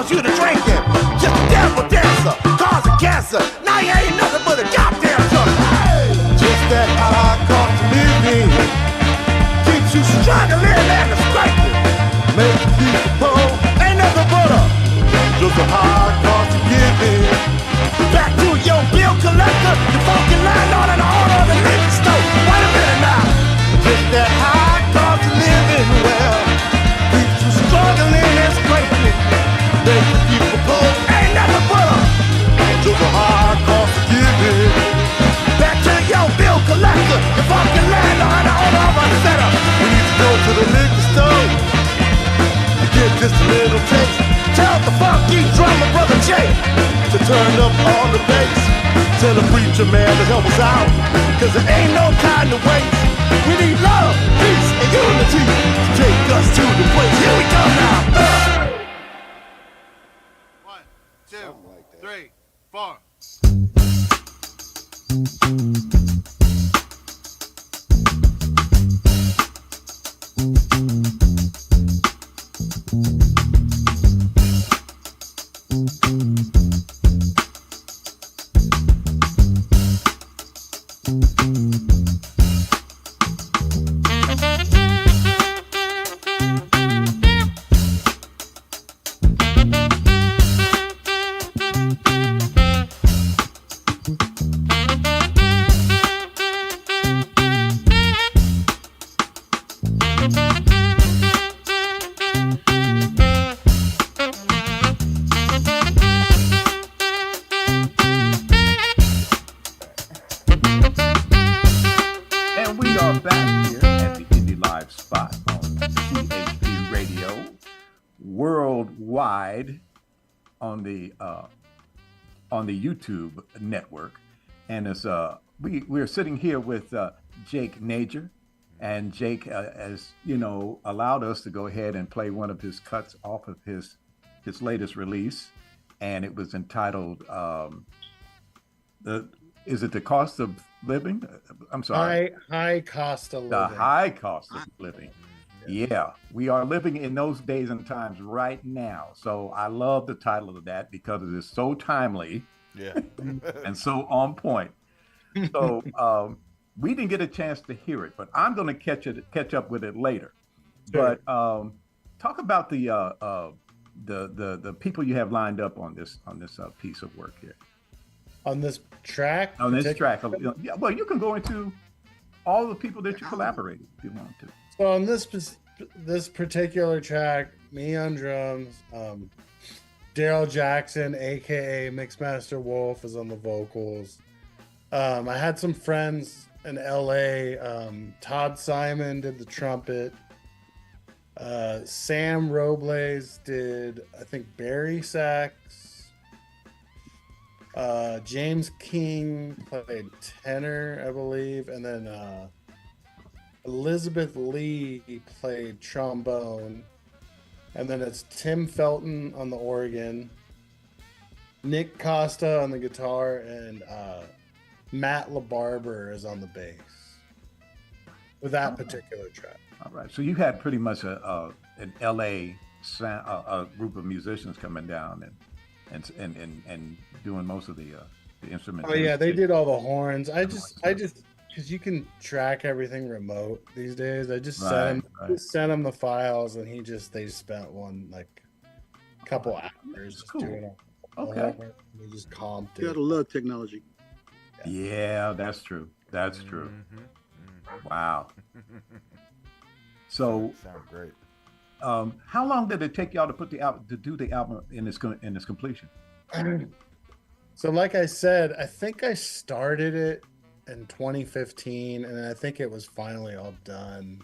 [SPEAKER 4] you to drinking. Just a devil dancer, causing cancer. Now you ain't nothing but a goddamn drunk. Hey! Just that high cost of living keeps you struggling and scraping. Makes you people poor, ain't nothing but just a high cost of giving. Back to your bill collector, the funky landlord and the owner of the liquor store. Wait a minute now. Just that high cost of living, well, keeps you struggling and scraping. Make the people poor, ain't nothing but just a high cost of giving. Back to your bill collector, the funky landlord and the owner of a setup. We need to go to the liquor store to get just a little taste. Tell the funky drummer, Brother Jay, to turn up on the bass. Tell the preacher man to help us out, cause there ain't no time to waste. We need love, peace, and unity to take us to the place. Here we go now.
[SPEAKER 9] 1, 2, 3, 4.
[SPEAKER 5] On the YouTube network, and it's we're sitting here with Jake Najor, and Jake, as you know, allowed us to go ahead and play one of his cuts off of his latest release, and it was entitled is it the cost of living? I'm sorry,
[SPEAKER 6] high cost of living.
[SPEAKER 5] The high cost of living. Yeah, we are living in those days and times right now. So I love the title of that because it is so timely, and so on point. So we didn't get a chance to hear it, but I'm going to catch up with it later. Sure. But talk about the people you have lined up on this piece of work here.
[SPEAKER 6] On this track.
[SPEAKER 5] On this track, yeah. Well, you can go into all the people that you collaborated if you want to.
[SPEAKER 6] So on this particular track, me on drums, Daryl Jackson, aka Mixmaster Wolf, is on the vocals. I had some friends in LA. Todd Simon did the trumpet. Sam Robles did, I think, Barry sax. James King played tenor, I believe, and then Elizabeth Lee played trombone, and then it's Tim Felton on the organ, Nick Costa on the guitar, and Matt LaBarber is on the bass with that particular track.
[SPEAKER 5] All right, so you had pretty much an LA a group of musicians coming down and doing most of the instrumentation.
[SPEAKER 6] Oh yeah, they did all the horns. I just because you can track everything remote these days. I just sent him the files, and they spent couple hours doing it.
[SPEAKER 5] Okay.
[SPEAKER 6] They just comped it.
[SPEAKER 8] You gotta love technology.
[SPEAKER 5] Yeah, that's true. That's true. Wow. So
[SPEAKER 7] sounds great.
[SPEAKER 5] How long did it take y'all to do the album in its completion?
[SPEAKER 6] So like I said, I think I started it in 2015, and I think it was finally all done.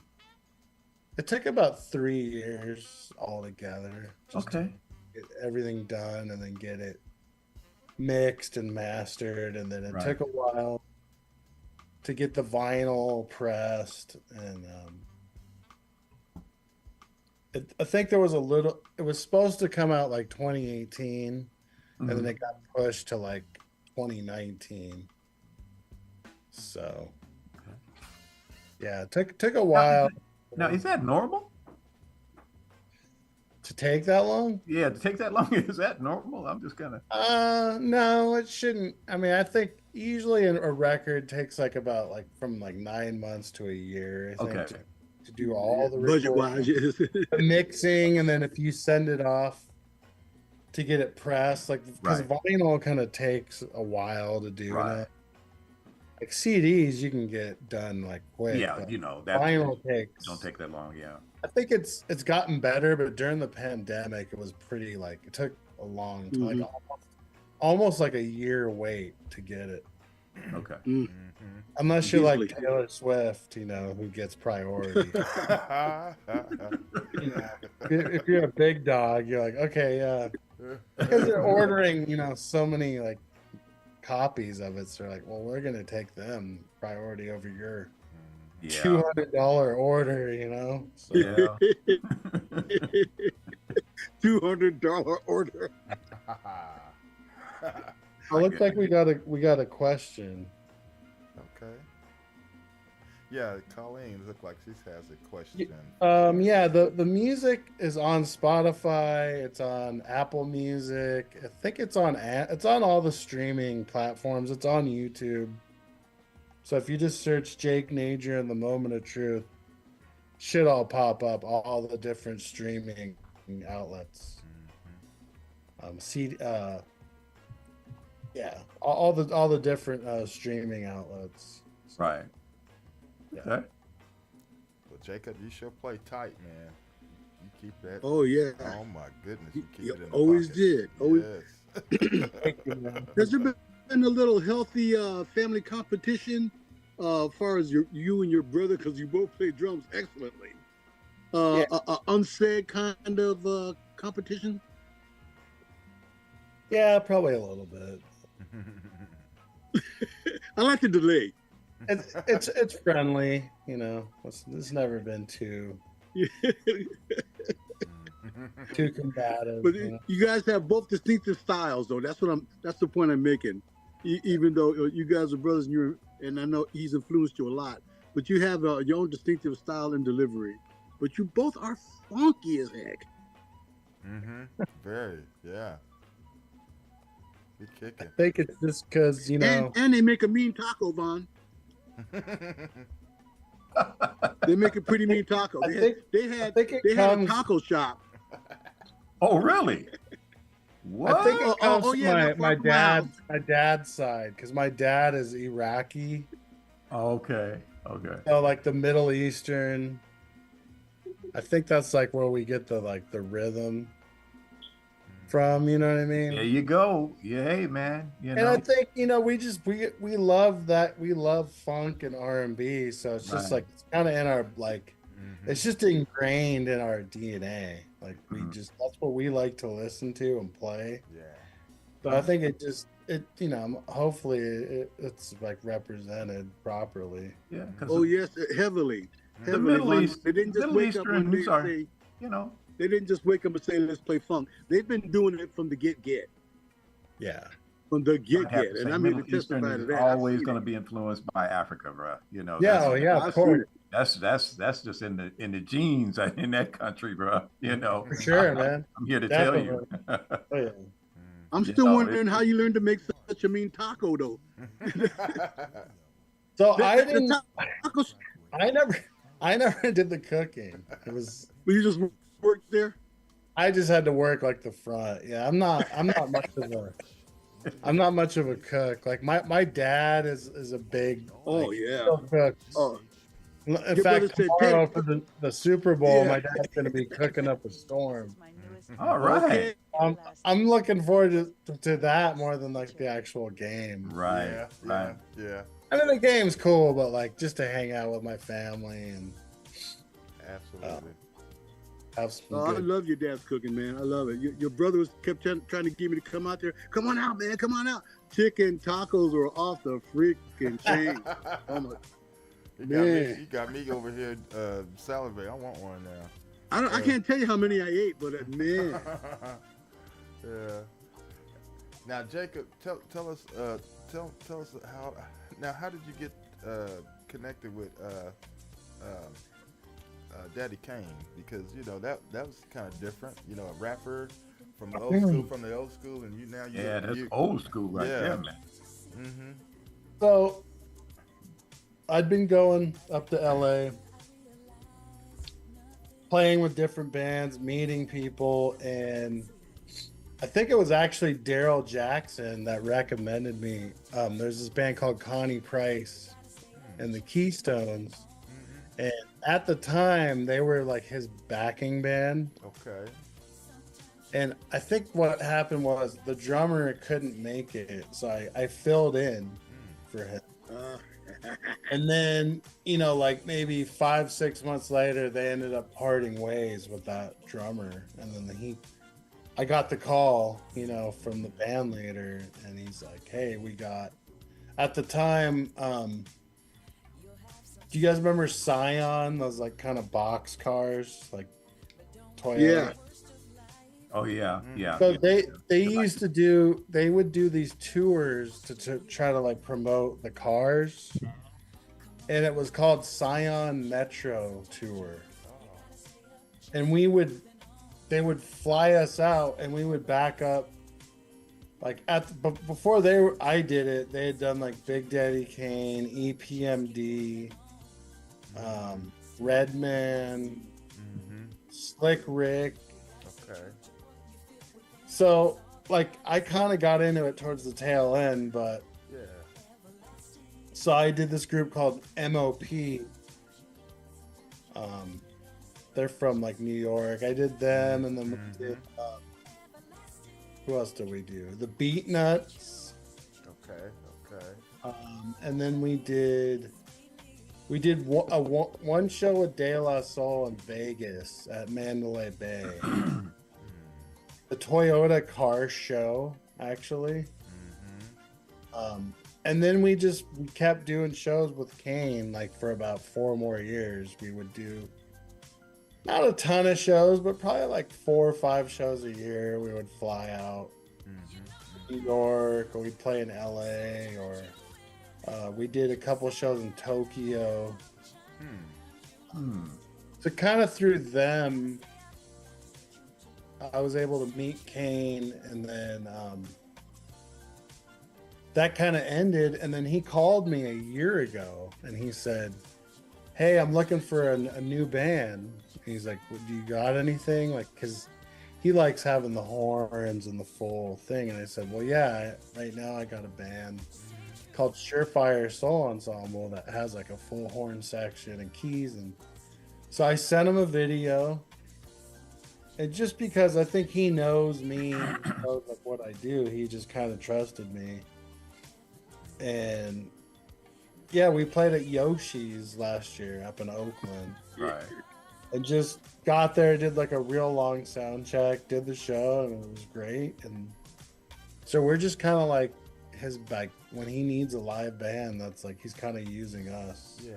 [SPEAKER 6] It took about 3 years altogether.
[SPEAKER 5] Okay.
[SPEAKER 6] Get everything done and then get it mixed and mastered, and then it took a while to get the vinyl pressed, and I think there was it was supposed to come out like 2018, and then it got pushed to like 2019. So yeah, it took a while.
[SPEAKER 5] Now, is that normal?
[SPEAKER 6] To take that long?
[SPEAKER 5] Yeah, to take that long. Is that normal? I'm just kind of.
[SPEAKER 6] No, it shouldn't. I mean, I think usually a record takes like about like from like 9 months to a year. I think
[SPEAKER 5] Okay.
[SPEAKER 6] to do all the
[SPEAKER 8] budget wise, yes.
[SPEAKER 6] the mixing, and then if you send it off to get it pressed, like because
[SPEAKER 5] Right.
[SPEAKER 6] vinyl kind of takes a while to do
[SPEAKER 5] Right.
[SPEAKER 6] that. Like CDs, you can get done like quick.
[SPEAKER 5] Yeah,
[SPEAKER 6] but
[SPEAKER 5] you know that
[SPEAKER 6] vinyl takes.
[SPEAKER 5] don't take that long. Yeah.
[SPEAKER 6] I think it's gotten better, but during the pandemic, it was pretty like it took a long time, like almost like a year wait to get it.
[SPEAKER 5] Okay.
[SPEAKER 6] Unless you're
[SPEAKER 8] Easily.
[SPEAKER 6] like Taylor Swift, you know, who gets priority. If you're a big dog, you're like, okay, yeah, because you're ordering, you know, so many like copies of it. So they're like, well, we're gonna take them priority over your
[SPEAKER 5] Yeah.
[SPEAKER 6] $200 order, you know. So,
[SPEAKER 5] Yeah.
[SPEAKER 8] $200 order.
[SPEAKER 6] it looks like we got a question.
[SPEAKER 7] Okay. Yeah, Colleen looked like she has a question.
[SPEAKER 6] Yeah, the music is on Spotify, it's on Apple Music. I think it's on all the streaming platforms. It's on YouTube. So if you just search Jake Najor and the Moment of Truth, shit all pop up, all the different streaming outlets. Yeah, all the different streaming outlets.
[SPEAKER 5] Right.
[SPEAKER 6] Yeah.
[SPEAKER 5] Okay.
[SPEAKER 7] Well, Jacob, you sure play tight, man. You keep that.
[SPEAKER 8] Oh yeah.
[SPEAKER 7] Oh my goodness, you keep
[SPEAKER 8] You
[SPEAKER 7] it in the
[SPEAKER 8] always
[SPEAKER 7] pocket.
[SPEAKER 8] did. Always.
[SPEAKER 7] Yes.
[SPEAKER 8] Has there been a little healthy family competition as far as you and your brother, because you both play drums excellently? A unsaid kind of competition?
[SPEAKER 6] Yeah, probably a little bit.
[SPEAKER 8] I like the delay.
[SPEAKER 6] It's friendly, you know. It's never been too combative.
[SPEAKER 8] But
[SPEAKER 6] you know?
[SPEAKER 8] you guys have both distinctive styles, though. That's the point I'm making. Even though you guys are brothers, and I know he's influenced you a lot, but you have your own distinctive style and delivery. But you both are funky as heck.
[SPEAKER 7] Very, yeah. You kicking.
[SPEAKER 6] I think it's just because, you know.
[SPEAKER 8] And they make a mean taco, Von. They make a pretty mean taco. They had a taco shop.
[SPEAKER 5] Oh, really? What?
[SPEAKER 6] I think it comes from my
[SPEAKER 8] dad's
[SPEAKER 6] dad's side, because my dad is Iraqi.
[SPEAKER 5] Okay. Okay.
[SPEAKER 6] So like the Middle Eastern. I think that's like where we get the rhythm from, you know what I mean?
[SPEAKER 5] There you go. Yeah, hey man. You know.
[SPEAKER 6] And I think, you know, we love that. We love funk and R&B, so it's just like it's kind of in our it's just ingrained in our DNA. Like that's what we like to listen to and play.
[SPEAKER 7] Yeah.
[SPEAKER 6] So I think you know, hopefully it's like represented properly.
[SPEAKER 5] Yeah.
[SPEAKER 8] Oh yes, heavily.
[SPEAKER 5] The Middle East.
[SPEAKER 8] They didn't just wake up one day and say,
[SPEAKER 5] you know.
[SPEAKER 8] They didn't just wake up and say, let's play funk. They've been doing it from the get.
[SPEAKER 6] Yeah.
[SPEAKER 8] From the get. And I'm here to testify to that.
[SPEAKER 5] Always going to be influenced by Africa, bro. You know.
[SPEAKER 6] Yeah, of course.
[SPEAKER 5] That's just in the genes in that country, bro. You know.
[SPEAKER 6] For sure, man.
[SPEAKER 5] I'm here to tell you.
[SPEAKER 6] Oh, yeah.
[SPEAKER 8] I'm still wondering how you learned to make such a mean taco, though.
[SPEAKER 6] So I never did the cooking. It was.
[SPEAKER 8] You just worked there.
[SPEAKER 6] I just had to work like the front. Yeah, I'm not much of a cook. Like my dad is a big cook.
[SPEAKER 8] Oh.
[SPEAKER 6] In fact, tomorrow for the Super Bowl, my dad's gonna be cooking up a storm.
[SPEAKER 5] All right.
[SPEAKER 6] I'm looking forward to that more than like the actual game.
[SPEAKER 5] Right.
[SPEAKER 7] Yeah.
[SPEAKER 6] I mean, the game's cool, but like just to hang out with my family and
[SPEAKER 7] absolutely
[SPEAKER 6] have some.
[SPEAKER 8] I love your dad's cooking, man. I love it. Your brother kept trying to get me to come out there. Come on out, man. Come on out. Chicken tacos were off the freaking chain. Oh my.
[SPEAKER 7] You got me over here salivating. I want one now.
[SPEAKER 8] I can't tell you how many I ate, but man.
[SPEAKER 7] Yeah. Now, Jacob, tell us how did you get connected with Daddy Kane, because that was kind of different. A rapper from the old school, and
[SPEAKER 5] Yeah, that's old school right there, man.
[SPEAKER 7] Mm-hmm.
[SPEAKER 6] So I'd been going up to LA, playing with different bands, meeting people, and I think it was actually Daryl Jackson that recommended me. There's this band called Connie Price and the Keystones, and at the time they were like his backing band.
[SPEAKER 7] Okay.
[SPEAKER 6] And I think what happened was the drummer couldn't make it, so I filled in for him. And then, like maybe 5-6 months later, they ended up parting ways with that drummer. And then I got the call, from the band leader, and he's like, "Hey, we got." At the time, do you guys remember Scion? Those like kind of box cars, like Toyota.
[SPEAKER 8] Yeah.
[SPEAKER 5] Oh yeah, yeah.
[SPEAKER 6] So they would do these tours to try to like promote the cars, and it was called Scion Metro Tour. And they would fly us out, and we would back up. Like before I did it, they had done like Big Daddy Kane, EPMD, Redman, Slick Rick.
[SPEAKER 7] Okay.
[SPEAKER 6] So, like, I kind of got into it towards the tail end, but
[SPEAKER 7] yeah.
[SPEAKER 6] So I did this group called MOP. They're from like New York. I did them, and then we did. Who else did we do? The Beat Nuts.
[SPEAKER 7] Okay.
[SPEAKER 6] And then we did one show with De La Soul in Vegas at Mandalay Bay. The Toyota car show, actually. And then we kept doing shows with Kane, like for about 4 more years. We would do not a ton of shows, but probably like 4 or 5 shows a year. We would fly out to New York, or we'd play in LA, or we did a couple shows in Tokyo. So kind of through them, I was able to meet Kane, and then that kind of ended. And then he called me a year ago, and he said, "Hey, I'm looking for a new band." And he's like, "Well, do you got anything?" Like, because he likes having the horns and the full thing. And I said, "Well, yeah, right now I got a band called Surefire Soul Ensemble that has like a full horn section and keys." And so I sent him a video. And just because I think he knows me, knows like what I do, he just kind of trusted me. And yeah, we played at Yoshi's last year up in Oakland.
[SPEAKER 5] Right.
[SPEAKER 6] And just got there, did like a real long sound check, did the show, and it was great. And so we're just kind of like his, like, when he needs a live band, that's like he's kind of using us.
[SPEAKER 7] Yeah.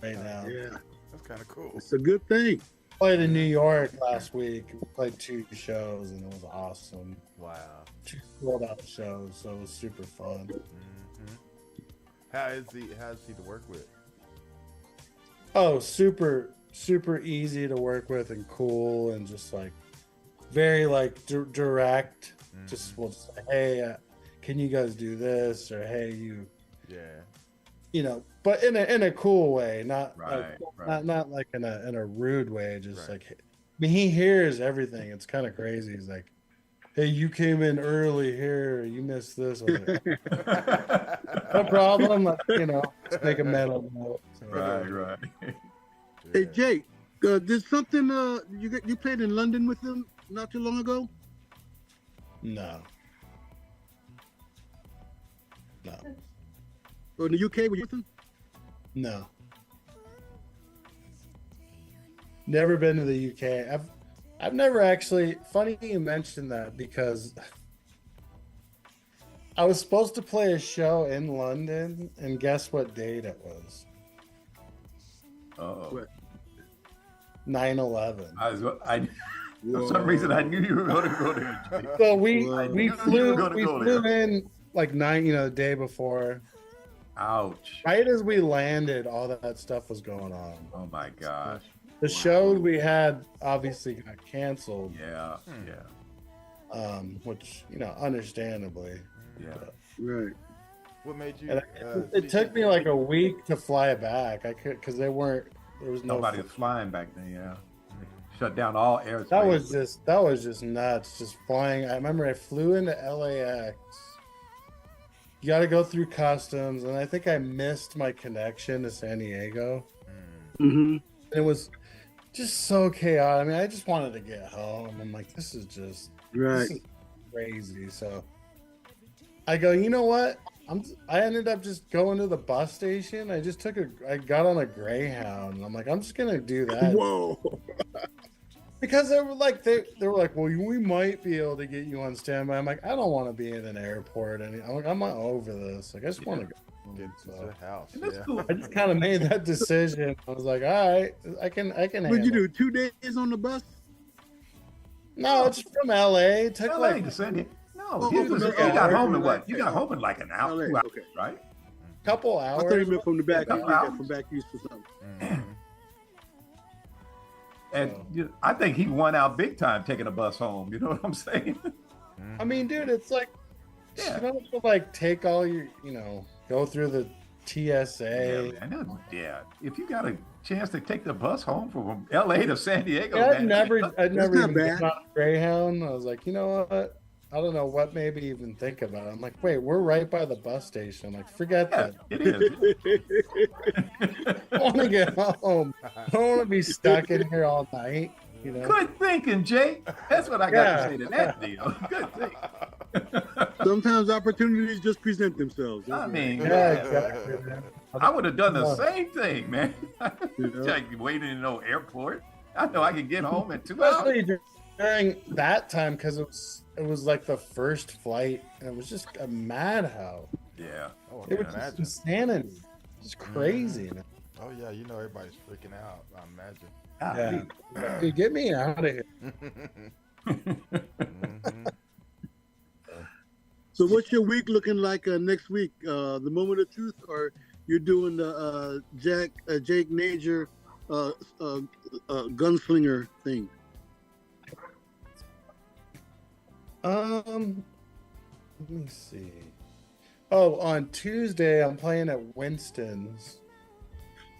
[SPEAKER 6] Right now.
[SPEAKER 8] Yeah.
[SPEAKER 7] That's kind of cool.
[SPEAKER 8] It's a good thing.
[SPEAKER 6] Played in New York last week. We played 2 shows, and it was awesome.
[SPEAKER 7] Wow.
[SPEAKER 6] 2 sold-out shows, so it was super fun.
[SPEAKER 7] How is he to work with?
[SPEAKER 6] Oh, super easy to work with, and cool, and just like very like direct. Just will say, "Hey, can you guys do this?" Or, "Hey, you." Yeah. But in a cool way, not not like in a rude way. Just like, I mean, he hears everything. It's kind of crazy. He's like, "Hey, you came in early here. You missed this." Like, no problem. Like, just make a mental note. So.
[SPEAKER 5] Right.
[SPEAKER 8] Hey, Jay, did something you played in London with them not too long ago?
[SPEAKER 6] No.
[SPEAKER 8] Or in the UK with them?
[SPEAKER 6] No. Never been to the UK. I've never actually. Funny you mentioned that, because I was supposed to play a show in London, and guess what date it was?
[SPEAKER 5] Oh.
[SPEAKER 6] 9/11.
[SPEAKER 5] For some reason, I knew you were going to go there.
[SPEAKER 6] So we flew in like the day before.
[SPEAKER 5] Ouch.
[SPEAKER 6] Right as we landed, all that stuff was going on.
[SPEAKER 5] Oh my gosh.
[SPEAKER 6] The show we had obviously got canceled.
[SPEAKER 5] Yeah, yeah,
[SPEAKER 6] Which understandably.
[SPEAKER 5] yeah.
[SPEAKER 8] Right.
[SPEAKER 7] What made you?
[SPEAKER 6] And it took me like a week to fly back. I could because there was no.
[SPEAKER 5] Nobody was flying back then. Yeah, shut down all airspace.
[SPEAKER 6] That was just nuts. Just flying. I remember I flew into LAX. You got to go through customs, and I think I missed my connection to San Diego.
[SPEAKER 8] Mm-hmm.
[SPEAKER 6] It was just so chaotic. I mean, I just wanted to get home. I'm like, this is crazy. So I go, you know what? I ended up just going to the bus station. I got on a Greyhound. I'm like, I'm just gonna do that.
[SPEAKER 8] Whoa.
[SPEAKER 6] Because they were like, well, we might be able to get you on standby. I'm like, I don't want to be in an airport, and I'm not over this. Like, I just want to go.
[SPEAKER 7] Get to the house.
[SPEAKER 5] That's cool.
[SPEAKER 6] I just kind of made that decision. I was like, all right, I can.
[SPEAKER 8] What'd you do? 2 days on the bus?
[SPEAKER 6] No, it's from LA. It took
[SPEAKER 5] LA
[SPEAKER 6] like
[SPEAKER 5] to San Diego. No,
[SPEAKER 8] Oh,
[SPEAKER 5] you
[SPEAKER 8] from
[SPEAKER 5] got
[SPEAKER 8] LA.
[SPEAKER 5] home in what? You got home in like an hour,
[SPEAKER 8] LA,
[SPEAKER 5] 2 hours,
[SPEAKER 8] okay.
[SPEAKER 5] right?
[SPEAKER 6] a couple
[SPEAKER 8] I
[SPEAKER 6] hours.
[SPEAKER 8] thought you meant from the back.
[SPEAKER 5] Yeah,
[SPEAKER 8] You got from back east or something.
[SPEAKER 5] And I think he won out big time taking a bus home. You know what I'm saying?
[SPEAKER 6] I mean, dude, it's like you don't have to like take all your, go through the TSA.
[SPEAKER 5] Yeah, man. Yeah. If you got a chance to take the bus home from LA to San Diego,
[SPEAKER 6] Yeah, I'd
[SPEAKER 5] man.
[SPEAKER 6] never
[SPEAKER 8] not
[SPEAKER 6] even
[SPEAKER 8] bad.
[SPEAKER 6] been on a Greyhound. I was like, you know what? I don't know what made me even think about it. I'm like, wait, we're right by the bus station. I'm like, forget
[SPEAKER 5] Yeah,
[SPEAKER 6] that.
[SPEAKER 5] it is.
[SPEAKER 6] I want to get home. I don't want to be stuck in here all night.
[SPEAKER 5] Good thinking, Jake. That's what I got to say to that deal. Good thinking.
[SPEAKER 8] Sometimes opportunities just present themselves.
[SPEAKER 5] I mean,
[SPEAKER 6] Yeah, exactly. Man.
[SPEAKER 5] I would have done the same thing, man.
[SPEAKER 8] You know?
[SPEAKER 5] Like waiting in no airport. I know I could get home in 2 hours.
[SPEAKER 6] Especially during that time, because it was like the first flight, and it was just a madhouse.
[SPEAKER 5] Yeah.
[SPEAKER 7] Oh, I
[SPEAKER 6] It
[SPEAKER 7] can
[SPEAKER 6] was just
[SPEAKER 7] imagine.
[SPEAKER 6] insanity. Just crazy. Man.
[SPEAKER 7] Oh yeah, everybody's freaking out. I imagine.
[SPEAKER 6] Yeah. Dude, get me out of here.
[SPEAKER 8] So what's your week looking like next week? The moment of truth, or you're doing the Jake Najor gunslinger thing?
[SPEAKER 6] Let me see. Oh, on Tuesday I'm playing at Winston's,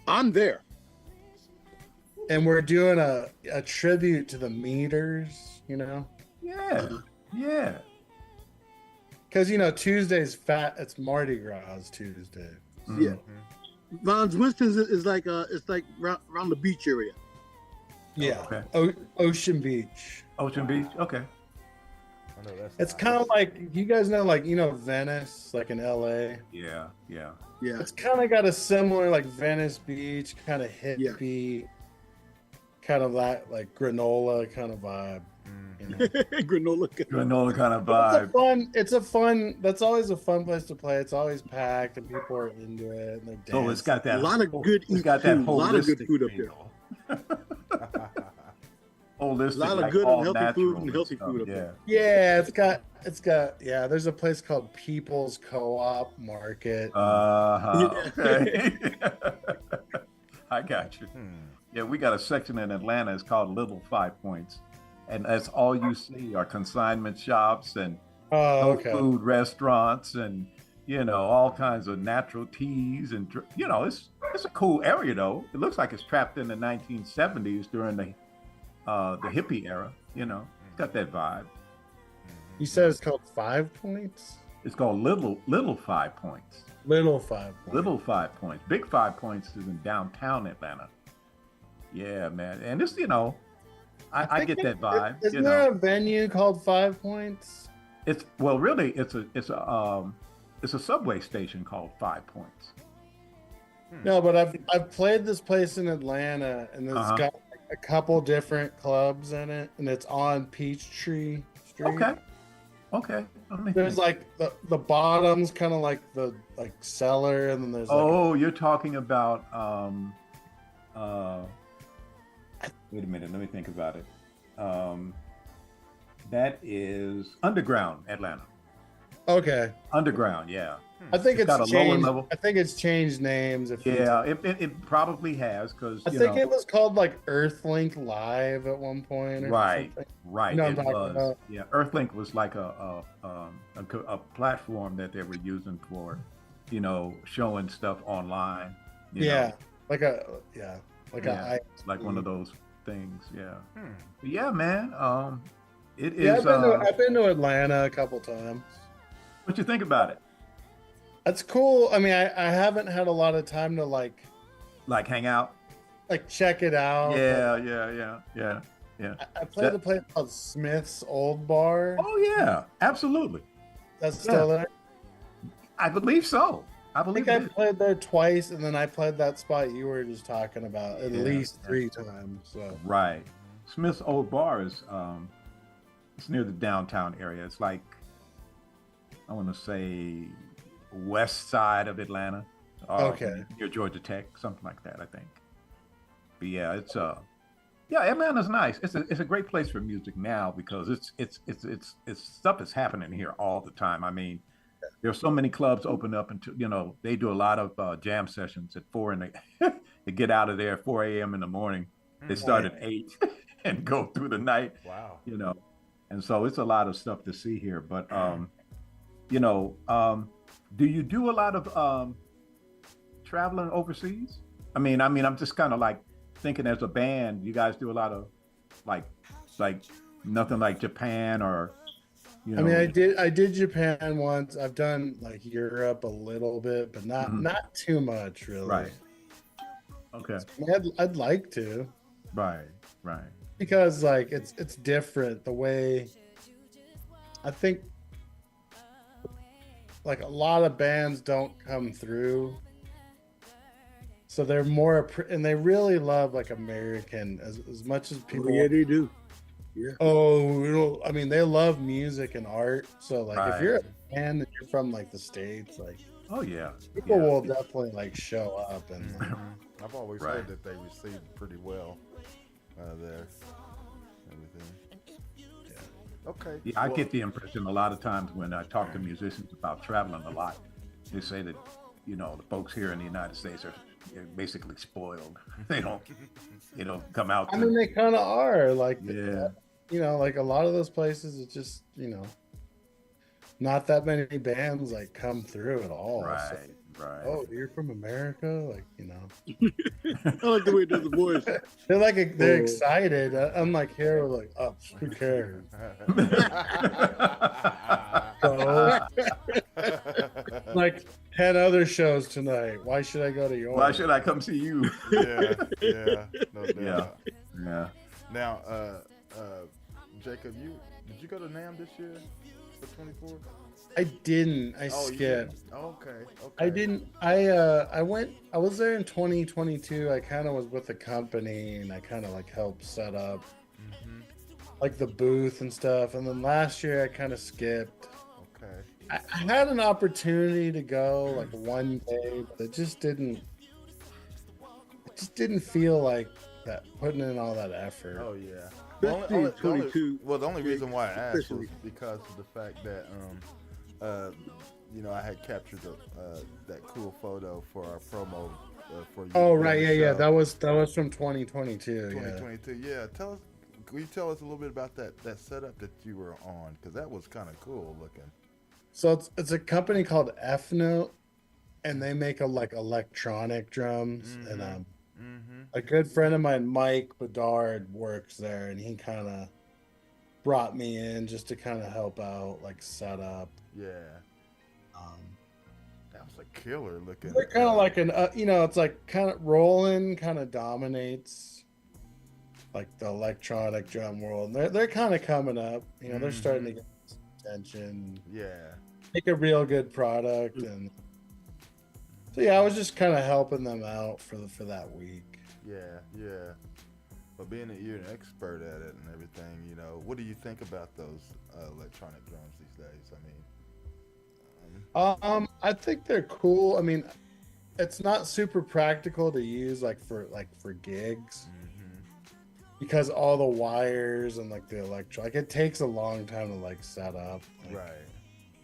[SPEAKER 8] I'm there.
[SPEAKER 6] and we're doing a tribute to the meters.
[SPEAKER 5] Yeah. Yeah.
[SPEAKER 6] Because Tuesday's it's Mardi Gras Tuesday.
[SPEAKER 8] Yeah. Von's Winston's is like it's like around the beach area.
[SPEAKER 6] Yeah.
[SPEAKER 5] Okay.
[SPEAKER 6] Ocean Beach.
[SPEAKER 5] Ocean Beach. Okay.
[SPEAKER 7] I know that's.
[SPEAKER 6] It's kind of like, you guys know, like, Venice, like in LA.
[SPEAKER 5] Yeah. Yeah.
[SPEAKER 8] Yeah.
[SPEAKER 6] It's kind of got a similar, like, Venice Beach, kind of hippie, kind of that, like, granola kind of vibe.
[SPEAKER 8] Granola.
[SPEAKER 5] Granola kind of vibe.
[SPEAKER 6] It's a fun, that's always a fun place to play. It's always packed and people are into it and they're dancing.
[SPEAKER 5] Oh, it's got that.
[SPEAKER 8] A lot of good
[SPEAKER 5] It's
[SPEAKER 8] eats
[SPEAKER 5] got that
[SPEAKER 8] too. A lot of good
[SPEAKER 5] holistic
[SPEAKER 8] food up there.
[SPEAKER 5] feel. Holistic.
[SPEAKER 8] A lot of
[SPEAKER 5] like
[SPEAKER 8] good
[SPEAKER 5] all
[SPEAKER 8] and healthy
[SPEAKER 5] natural
[SPEAKER 8] food and healthy
[SPEAKER 5] stuff,
[SPEAKER 8] food up
[SPEAKER 5] yeah.
[SPEAKER 8] there.
[SPEAKER 6] Yeah, it's got, there's a place called People's Co-op Market.
[SPEAKER 5] Okay. I got you. Yeah, we got a section in Atlanta. It's called Little 5 Points, and that's all you see are consignment shops and food restaurants and all kinds of natural teas and it's a cool area though. It looks like it's trapped in the 1970s during the hippie era. It's got that vibe.
[SPEAKER 6] You said it's called 5 Points?
[SPEAKER 5] It's called Little 5 Points.
[SPEAKER 6] Little 5 Points.
[SPEAKER 5] Little 5 Points. Big 5 Points is in downtown Atlanta. Yeah, man. And it's, I get that vibe.
[SPEAKER 6] Isn't there a venue called 5 Points?
[SPEAKER 5] It's a subway station called 5 Points.
[SPEAKER 6] No, but I've played this place in Atlanta, and it's got a couple different clubs in it, and it's on Peachtree Street.
[SPEAKER 5] Okay.
[SPEAKER 6] There's like the bottom's kind of like the cellar, and then there's
[SPEAKER 5] you're talking about wait a minute, let me think about it. That is Underground Atlanta.
[SPEAKER 6] Okay.
[SPEAKER 5] Underground, yeah.
[SPEAKER 6] I think
[SPEAKER 5] It's got a
[SPEAKER 6] it's
[SPEAKER 5] lower
[SPEAKER 6] changed.
[SPEAKER 5] level.
[SPEAKER 6] I think it's changed names. A few
[SPEAKER 5] Yeah,
[SPEAKER 6] times.
[SPEAKER 5] it probably has because
[SPEAKER 6] I think it was called like Earthlink Live at one point or
[SPEAKER 5] right,
[SPEAKER 6] something.
[SPEAKER 5] right.
[SPEAKER 6] You know what
[SPEAKER 5] It
[SPEAKER 6] I'm talking
[SPEAKER 5] was.
[SPEAKER 6] about?
[SPEAKER 5] Yeah, Earthlink was like a platform that they were using for, showing stuff online. You
[SPEAKER 6] Yeah,
[SPEAKER 5] know,
[SPEAKER 6] like a like
[SPEAKER 5] yeah,
[SPEAKER 6] a
[SPEAKER 5] like one of
[SPEAKER 6] ISP.
[SPEAKER 5] those things. Yeah, but yeah, man. It
[SPEAKER 6] Yeah,
[SPEAKER 5] is.
[SPEAKER 6] I've been to Atlanta a couple times.
[SPEAKER 5] What you think about it?
[SPEAKER 6] That's cool. I mean, I haven't had a lot of time to
[SPEAKER 5] Like hang out?
[SPEAKER 6] check it out, but
[SPEAKER 5] Yeah.
[SPEAKER 6] I played a place called Smith's Old Bar.
[SPEAKER 5] Oh yeah, absolutely.
[SPEAKER 6] That's
[SPEAKER 5] Yeah,
[SPEAKER 6] still there.
[SPEAKER 5] I believe so. I
[SPEAKER 6] I
[SPEAKER 5] believe
[SPEAKER 6] think
[SPEAKER 5] it
[SPEAKER 6] I
[SPEAKER 5] is.
[SPEAKER 6] played there twice, and then I played that spot you were just talking about at
[SPEAKER 5] Yeah,
[SPEAKER 6] least
[SPEAKER 5] yeah.
[SPEAKER 6] 3 times. So
[SPEAKER 5] Right. Smith's Old Bar is it's near the downtown area. It's like I want to say west side of Atlanta,
[SPEAKER 6] okay,
[SPEAKER 5] near Georgia Tech, something like that, I think. But yeah, yeah, Atlanta's nice. It's a great place for music now because it's stuff is happening here all the time. I mean, there's so many clubs open up until they do a lot of jam sessions at 4 and they get out of there at 4 a.m. in the morning. They start
[SPEAKER 6] right.
[SPEAKER 5] at 8 and go through the night.
[SPEAKER 7] Wow.
[SPEAKER 5] And so it's a lot of stuff to see here. But you know, do you do a lot of traveling overseas? I'm just kind of like thinking as a band, you guys do a lot of like like nothing like Japan or
[SPEAKER 6] I mean, I did Japan once. I've done like Europe a little bit, but
[SPEAKER 5] Mhm.
[SPEAKER 6] not too much really.
[SPEAKER 5] Right. Okay.
[SPEAKER 6] I mean, I'd like to
[SPEAKER 5] Right. Right.
[SPEAKER 6] because like it's different the way I think like a lot of bands don't come through. So they're more and they really love like American as much as people
[SPEAKER 8] Yeah, they do. Yeah.
[SPEAKER 6] I mean, they love music and art. So like if you're
[SPEAKER 5] Right.
[SPEAKER 6] a fan and you're from like the States, like
[SPEAKER 5] Oh yeah.
[SPEAKER 6] people
[SPEAKER 5] Yeah.
[SPEAKER 6] will definitely like show up and
[SPEAKER 7] I've always
[SPEAKER 5] Right.
[SPEAKER 7] heard that they received pretty well there. Everything. Okay.
[SPEAKER 5] Yeah, I
[SPEAKER 7] well,
[SPEAKER 5] get the impression a lot of times when I talk to musicians about traveling a lot, they say that, the folks here in the United States are basically spoiled. They don't come out
[SPEAKER 6] I mean they kind of are like
[SPEAKER 5] yeah,
[SPEAKER 6] like a lot of those places it's just not that many bands like come through at all. So,
[SPEAKER 5] right, right.
[SPEAKER 6] oh, you're from America, like
[SPEAKER 8] I like the way he does the voice.
[SPEAKER 6] they're like they're
[SPEAKER 8] Oh.
[SPEAKER 6] excited. I'm like here, we're like, oh, who cares? So, like 10 other shows tonight. Why should I go to yours?
[SPEAKER 5] Why should I come see you?
[SPEAKER 7] yeah, no doubt.
[SPEAKER 5] Yeah. Yeah.
[SPEAKER 7] Now, Jacob, did you go to NAMM this year for 24?
[SPEAKER 6] I didn't. I
[SPEAKER 7] Oh, you
[SPEAKER 6] skipped.
[SPEAKER 7] didn't? Okay.
[SPEAKER 6] I didn't. I went. I was there in 2022. I kind of was with the company, and I kind of like helped set up
[SPEAKER 7] Mm-hmm.
[SPEAKER 6] like the booth and stuff. And then last year, I kind of skipped.
[SPEAKER 7] Okay.
[SPEAKER 6] I had an opportunity to go like one day, but it just didn't. It just didn't feel like that. Putting in all that effort.
[SPEAKER 7] Oh yeah.
[SPEAKER 8] Especially 22.
[SPEAKER 7] The only reason why I asked was
[SPEAKER 8] Especially.
[SPEAKER 7] because of the fact that I had captured that cool photo for our promo for you.
[SPEAKER 6] Oh
[SPEAKER 7] during
[SPEAKER 6] right,
[SPEAKER 7] the
[SPEAKER 6] yeah.
[SPEAKER 7] show.
[SPEAKER 6] That was from 2022. Yeah.
[SPEAKER 7] 2022. Yeah. Can you tell us a little bit about that setup that you were on? Because that was kind of cool looking.
[SPEAKER 6] So it's a company called F Note, and they make like electronic drums. And
[SPEAKER 7] Mm-hmm.
[SPEAKER 6] a good friend of mine, Mike Bedard, works there, and he kind of brought me in just to kind of help out, like set up.
[SPEAKER 7] Yeah. That was a killer looking.
[SPEAKER 6] They're kind of like it's like kind of Roland kind of dominates like the electronic drum world. They're kind of coming up. They're starting to get some attention.
[SPEAKER 7] Yeah.
[SPEAKER 6] Make a real good product, and so yeah, I was just kind of helping them out for that week.
[SPEAKER 7] Yeah. But being that you're an expert at it and everything, what do you think about those electronic drums these days?
[SPEAKER 6] I think they're cool. I mean, it's not super practical to use for gigs because all the wires and like the it takes a long time to like set up.
[SPEAKER 7] Right.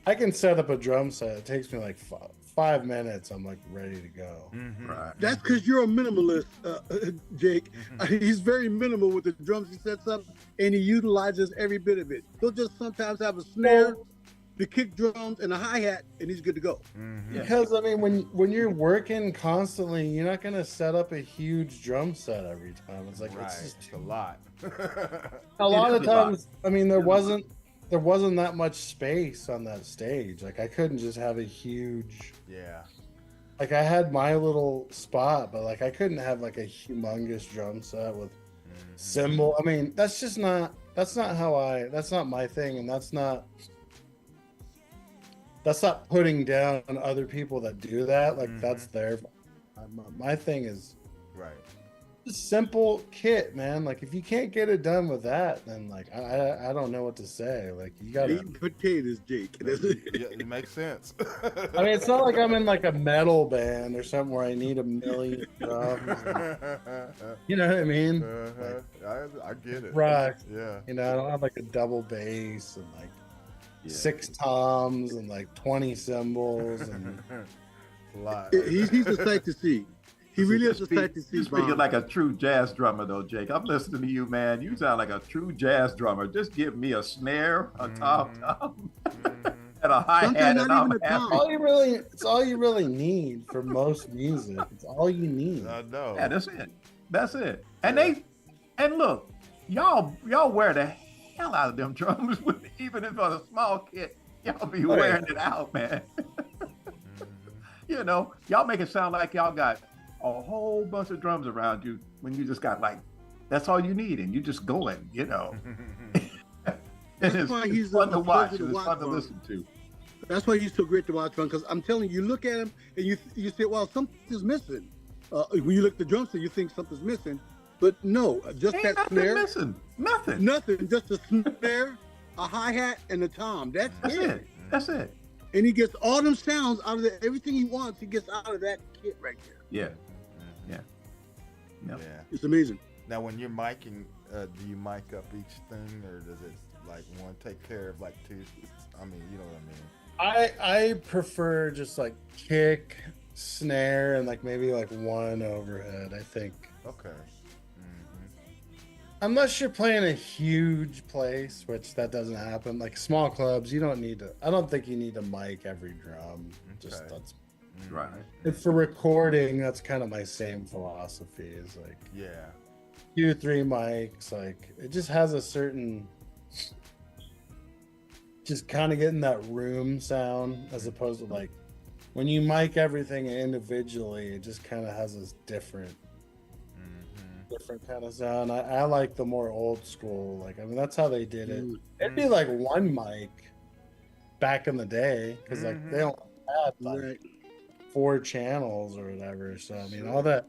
[SPEAKER 6] I can set up a drum set. It takes me like 5 minutes. I'm like ready to go.
[SPEAKER 5] Right.
[SPEAKER 8] That's because you're a minimalist, Jake. He's very minimal with the drums he sets up, and he utilizes every bit of it. He'll just sometimes have a snare, the kick drums, and a hi-hat, and he's good to go.
[SPEAKER 6] Because I mean, when you're working constantly, you're not gonna set up a huge drum set every time. It's like it's just
[SPEAKER 7] a lot.
[SPEAKER 6] a lot of times. I mean, there wasn't that much space on that stage. Like I couldn't just have a huge.
[SPEAKER 7] Yeah.
[SPEAKER 6] Like I had my little spot, but like I couldn't have like a humongous drum set with cymbal. I mean, that's not my thing, and that's not putting down other people that do that. Like that's their. My thing is just simple kit, man. Like if you can't get it done with that, then like I don't know what to say. Like you got
[SPEAKER 8] eating potatoes, Jake.
[SPEAKER 7] It makes sense.
[SPEAKER 6] I mean, it's not like I'm in like a metal band or something where I need 1,000,000 drums. You know what I mean?
[SPEAKER 7] Like, I get it.
[SPEAKER 6] Right.
[SPEAKER 7] Yeah.
[SPEAKER 6] You know, I don't have like a double bass and like 6 toms and like 20 cymbals and
[SPEAKER 7] a lot.
[SPEAKER 8] He's a sight to see. He really is a sight to see.
[SPEAKER 5] You're speaking like a true jazz drummer, though, Jake. I'm listening to you, man. You sound like a true jazz drummer. Just give me a snare, a tom, and a hi-hat, and I'm happy.
[SPEAKER 6] It's all you really need for most music. It's all you need.
[SPEAKER 7] I know.
[SPEAKER 5] Yeah, that's it. And look, y'all wear the hell out of them drums, even if on a small kit. Y'all be wearing it out, man. You know, y'all make it sound like y'all got a whole bunch of drums around you when you just got like, that's all you need, and you just going, you know. It's fun to watch, and it's fun to listen to.
[SPEAKER 8] That's why he's so great to watch on, because I'm telling you, you look at him and you say, well, something's missing. When you look at the drum set, you think something's missing, but no, just
[SPEAKER 5] Ain't
[SPEAKER 8] that
[SPEAKER 5] nothing
[SPEAKER 8] snare.
[SPEAKER 5] missing. Nothing.
[SPEAKER 8] Nothing, just a snare, a hi-hat, and a tom. That's it.
[SPEAKER 5] That's it.
[SPEAKER 8] And he gets all them sounds out of everything he wants. He gets out of that kit right there.
[SPEAKER 5] Yeah.
[SPEAKER 8] It's amazing.
[SPEAKER 7] Now, when you're miking, do you mic up each thing, or does it like one take care of like two? I mean, you know what I mean.
[SPEAKER 6] I prefer just like kick, snare, and like maybe like one overhead. I think.
[SPEAKER 7] Okay.
[SPEAKER 6] Unless you're playing a huge place, which that doesn't happen. Like small clubs, you don't need to. I don't think you need to mic every drum. Just that's
[SPEAKER 5] right.
[SPEAKER 6] And for recording, that's kind of my same philosophy. Is like 2-3 mics. Like it just has a certain, just kind of getting that room sound as opposed to like when you mic everything individually. It just kind of has this different kind of sound. I like the more old school. Like I mean, that's how they did it. It'd be like one mic back in the day because like they don't have like 4 channels or whatever. So I mean, all that,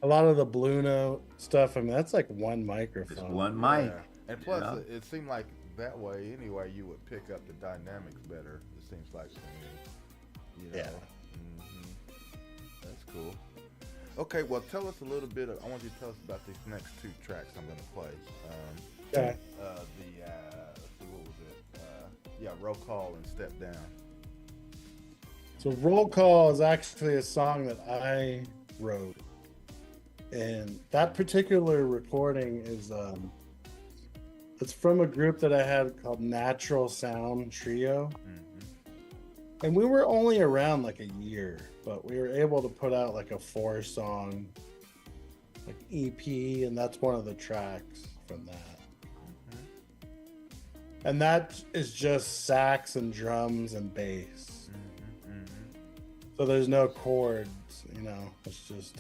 [SPEAKER 6] a lot of the Blue Note stuff. I mean, that's like one microphone.
[SPEAKER 5] It's one mic.
[SPEAKER 7] And plus, it seemed like that way anyway. You would pick up the dynamics better. It seems like to me. You know? That's cool. Okay, well, tell us a little bit. I want you to tell us about these next 2 tracks I'm going to play.
[SPEAKER 6] Okay.
[SPEAKER 7] Let's see, what was it? Roll Call and Step Down.
[SPEAKER 6] So Roll Call is actually a song that I wrote, and that particular recording is it's from a group that I had called Natural Sound Trio. And we were only around like a year, but we were able to put out like a 4-song like EP, and that's one of the tracks from that. And that is just sax and drums and bass. So there's no chords, you know. It's just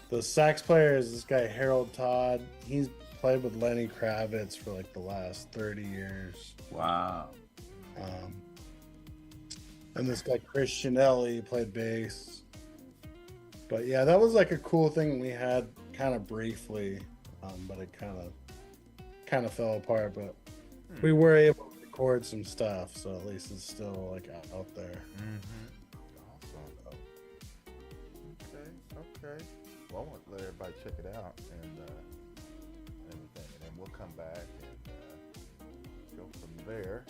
[SPEAKER 6] the sax player is this guy Harold Todd. He's played with Lenny Kravitz for like the last 30 years.
[SPEAKER 5] Wow.
[SPEAKER 6] And this guy Christian Ellie played bass. But yeah, that was like a cool thing we had kind of briefly, but it kind of fell apart. But we were able to record some stuff, so at least it's still like out there.
[SPEAKER 7] Awesome. Okay. Well, I want to let everybody check it out and everything, and then we'll come back and go there.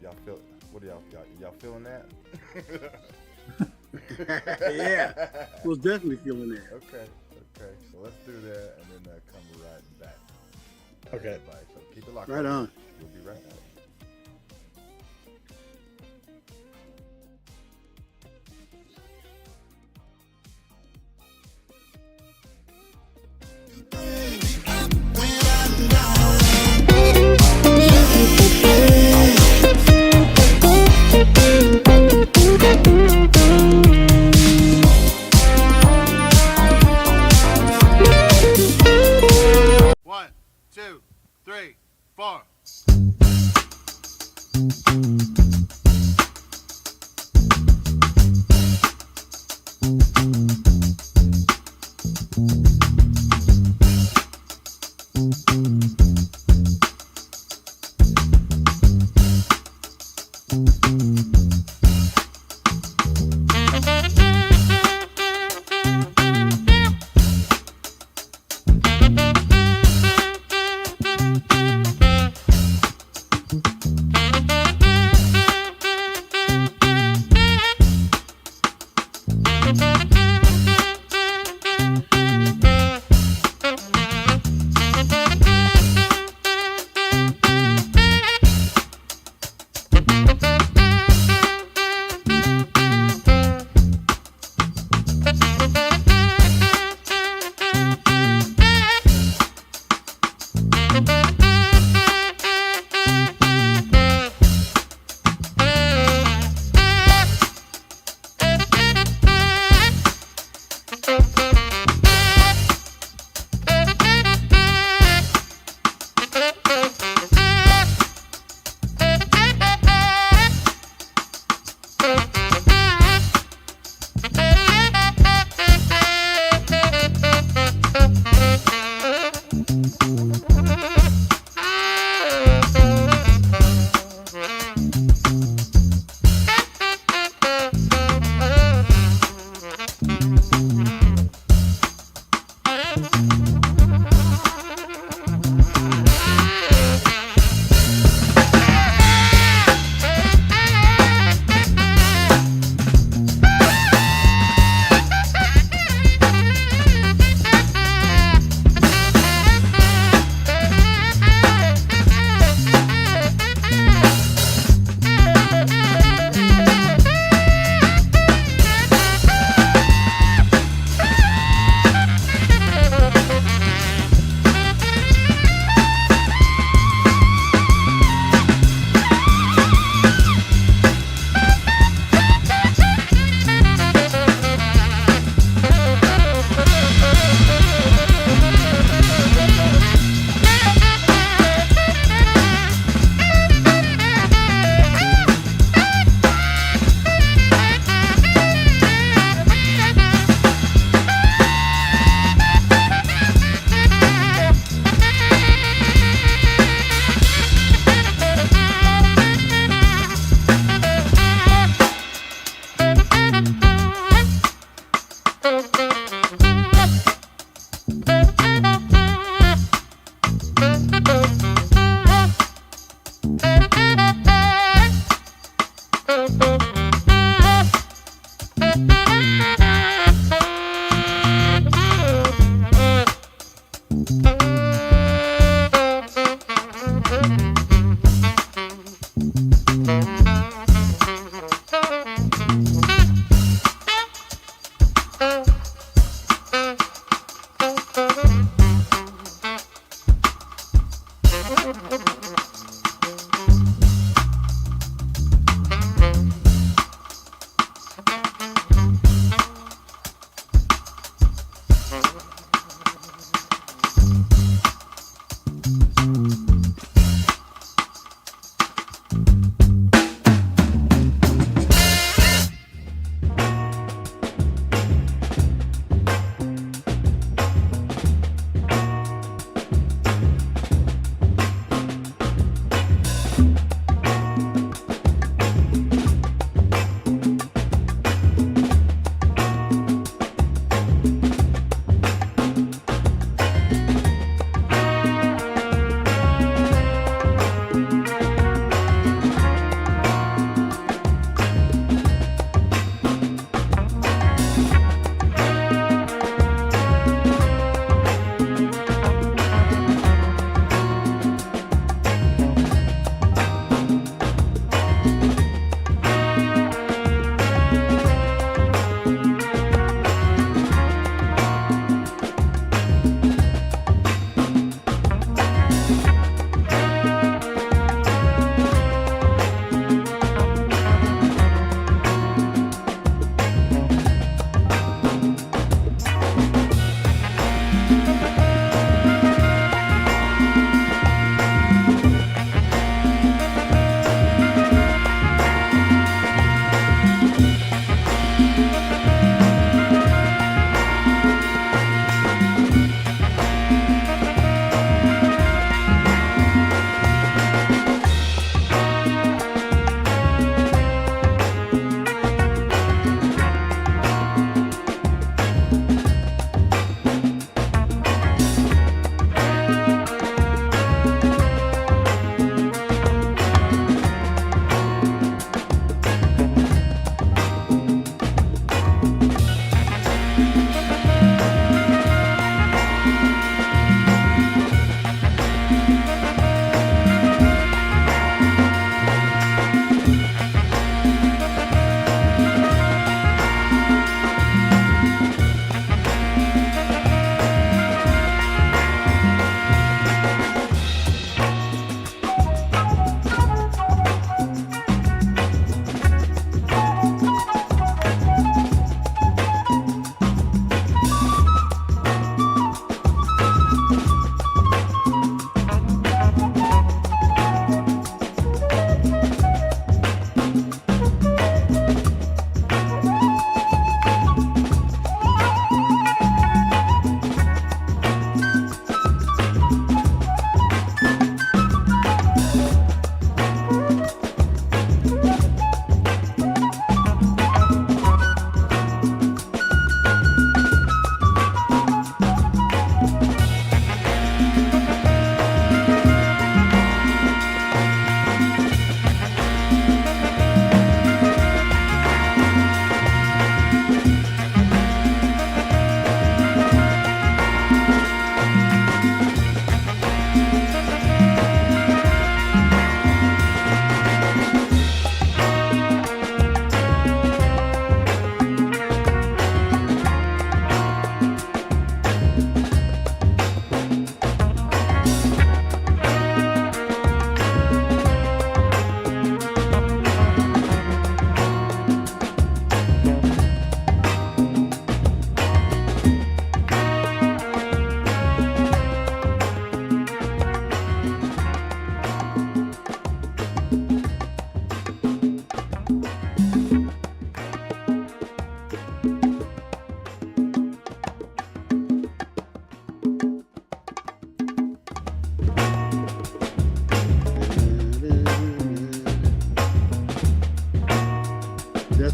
[SPEAKER 7] Y'all feel? What are y'all feeling that?
[SPEAKER 8] Yeah, was definitely feeling that.
[SPEAKER 7] Okay. So let's do that and then come right back.
[SPEAKER 6] Okay.
[SPEAKER 7] Everybody. So keep it locked.
[SPEAKER 8] Right on.
[SPEAKER 7] We'll be right back.
[SPEAKER 9] One, two, three, four.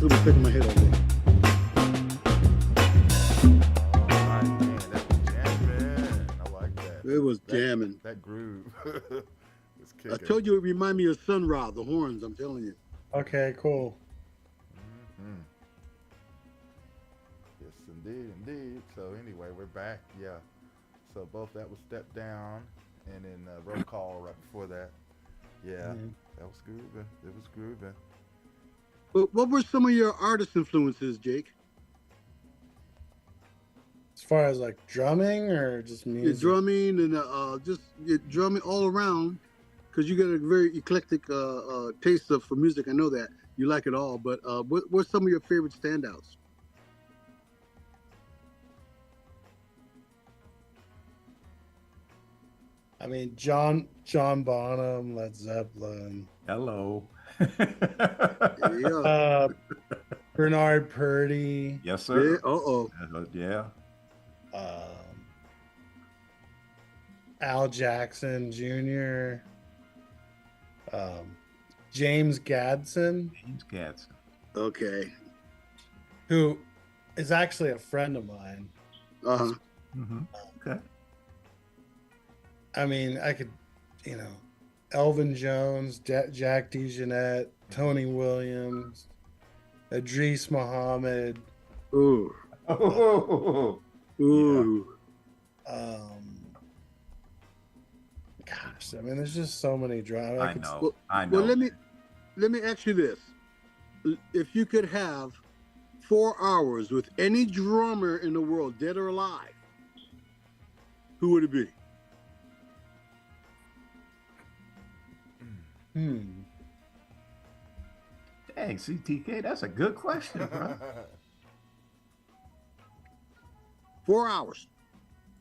[SPEAKER 8] gonna be stuck in my head all day.
[SPEAKER 7] Alright, man, that was jamming. I like that.
[SPEAKER 8] It was jamming.
[SPEAKER 7] That groove. It's
[SPEAKER 8] I
[SPEAKER 7] kicking.
[SPEAKER 8] told you it reminded me of Sun Ra, the horns. I'm telling you.
[SPEAKER 6] Okay, cool.
[SPEAKER 7] Mhm. Yes, indeed. So anyway, we're back. Yeah. So both that was Step Down, and then Roll Call right before that. Yeah, that was grooving. It was grooving.
[SPEAKER 8] But what were some of your artist influences, Jake?
[SPEAKER 6] As far as like drumming or just
[SPEAKER 8] Your
[SPEAKER 6] music?
[SPEAKER 8] drumming and just your drumming all around, because you got a very eclectic taste for music. I know that you like it all. But what's some of your favorite standouts?
[SPEAKER 6] I mean, John Bonham, Led Zeppelin,
[SPEAKER 5] Hello.
[SPEAKER 8] Yeah.
[SPEAKER 6] Bernard Purdy,
[SPEAKER 5] Yes,
[SPEAKER 8] Yeah.
[SPEAKER 5] sir. Yeah.
[SPEAKER 6] Al Jackson Jr., James Gadson,
[SPEAKER 5] James Gadsden.
[SPEAKER 8] Okay.
[SPEAKER 6] who is actually a friend of mine.
[SPEAKER 8] Uh-huh.
[SPEAKER 5] Mm-hmm. Okay.
[SPEAKER 6] I mean, I could, Elvin Jones, Jack DeJohnette, Tony Williams, Idris Muhammad.
[SPEAKER 8] Ooh.
[SPEAKER 5] Oh.
[SPEAKER 8] Ooh.
[SPEAKER 6] Gosh, I mean, there's just so many drums.
[SPEAKER 5] I know. I know.
[SPEAKER 8] Well, let me ask you this: if you could have 4 hours with any drummer in the world, dead or alive, who would it be?
[SPEAKER 5] Dang, CTK, that's a good question, bro.
[SPEAKER 8] 4 hours,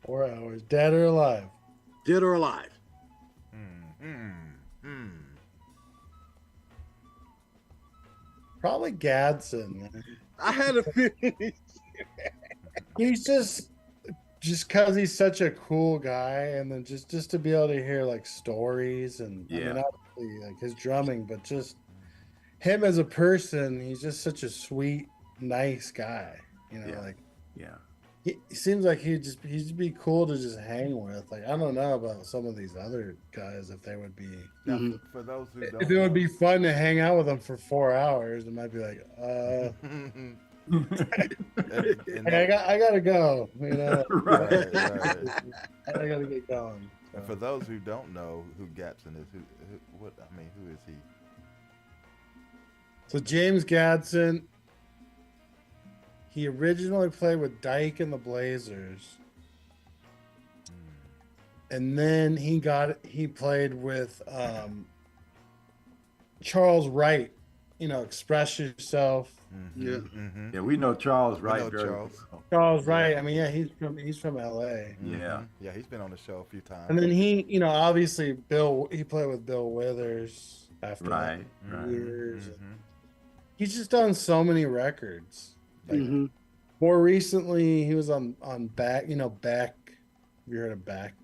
[SPEAKER 6] 4 hours, dead or alive.
[SPEAKER 8] dead or alive.
[SPEAKER 6] Probably Gadson, man.
[SPEAKER 8] I had a feeling.
[SPEAKER 6] He's just because he's such a cool guy, and then just to be able to hear like stories and I
[SPEAKER 5] Yeah.
[SPEAKER 6] mean, obviously like his drumming, but just him as a person, he's just such a sweet, nice guy.
[SPEAKER 5] Yeah.
[SPEAKER 6] Like
[SPEAKER 5] Yeah.
[SPEAKER 6] he seems like he'd be cool to just hang with. Like I don't know about some of these other guys if they would be.
[SPEAKER 7] Now,
[SPEAKER 8] Mhm.
[SPEAKER 7] for those who don't
[SPEAKER 6] If it would be fun to hang out with them for 4 hours, it might be like,
[SPEAKER 7] and
[SPEAKER 6] hey, I gotta go.
[SPEAKER 5] Right.
[SPEAKER 6] I gotta get going.
[SPEAKER 7] And for those who don't know who Gapson is, who is he?
[SPEAKER 6] So James Gadson, he originally played with Dyke and the Blazers, and then he played with Charles Wright. Express yourself.
[SPEAKER 8] Yeah.
[SPEAKER 5] Yeah, we know Charles
[SPEAKER 7] We
[SPEAKER 5] Wright
[SPEAKER 7] know
[SPEAKER 5] very
[SPEAKER 7] Charles.
[SPEAKER 5] well.
[SPEAKER 6] Charles Wright. I mean, yeah, he's from LA.
[SPEAKER 5] Yeah.
[SPEAKER 7] Yeah, he's been on the show a few times.
[SPEAKER 6] And then he, obviously he played with Bill Withers after
[SPEAKER 5] Right.
[SPEAKER 6] years. He's just done so many records. Like,
[SPEAKER 8] Mhm.
[SPEAKER 6] more recently, he was on Beck. Beck. Have you heard of Beck?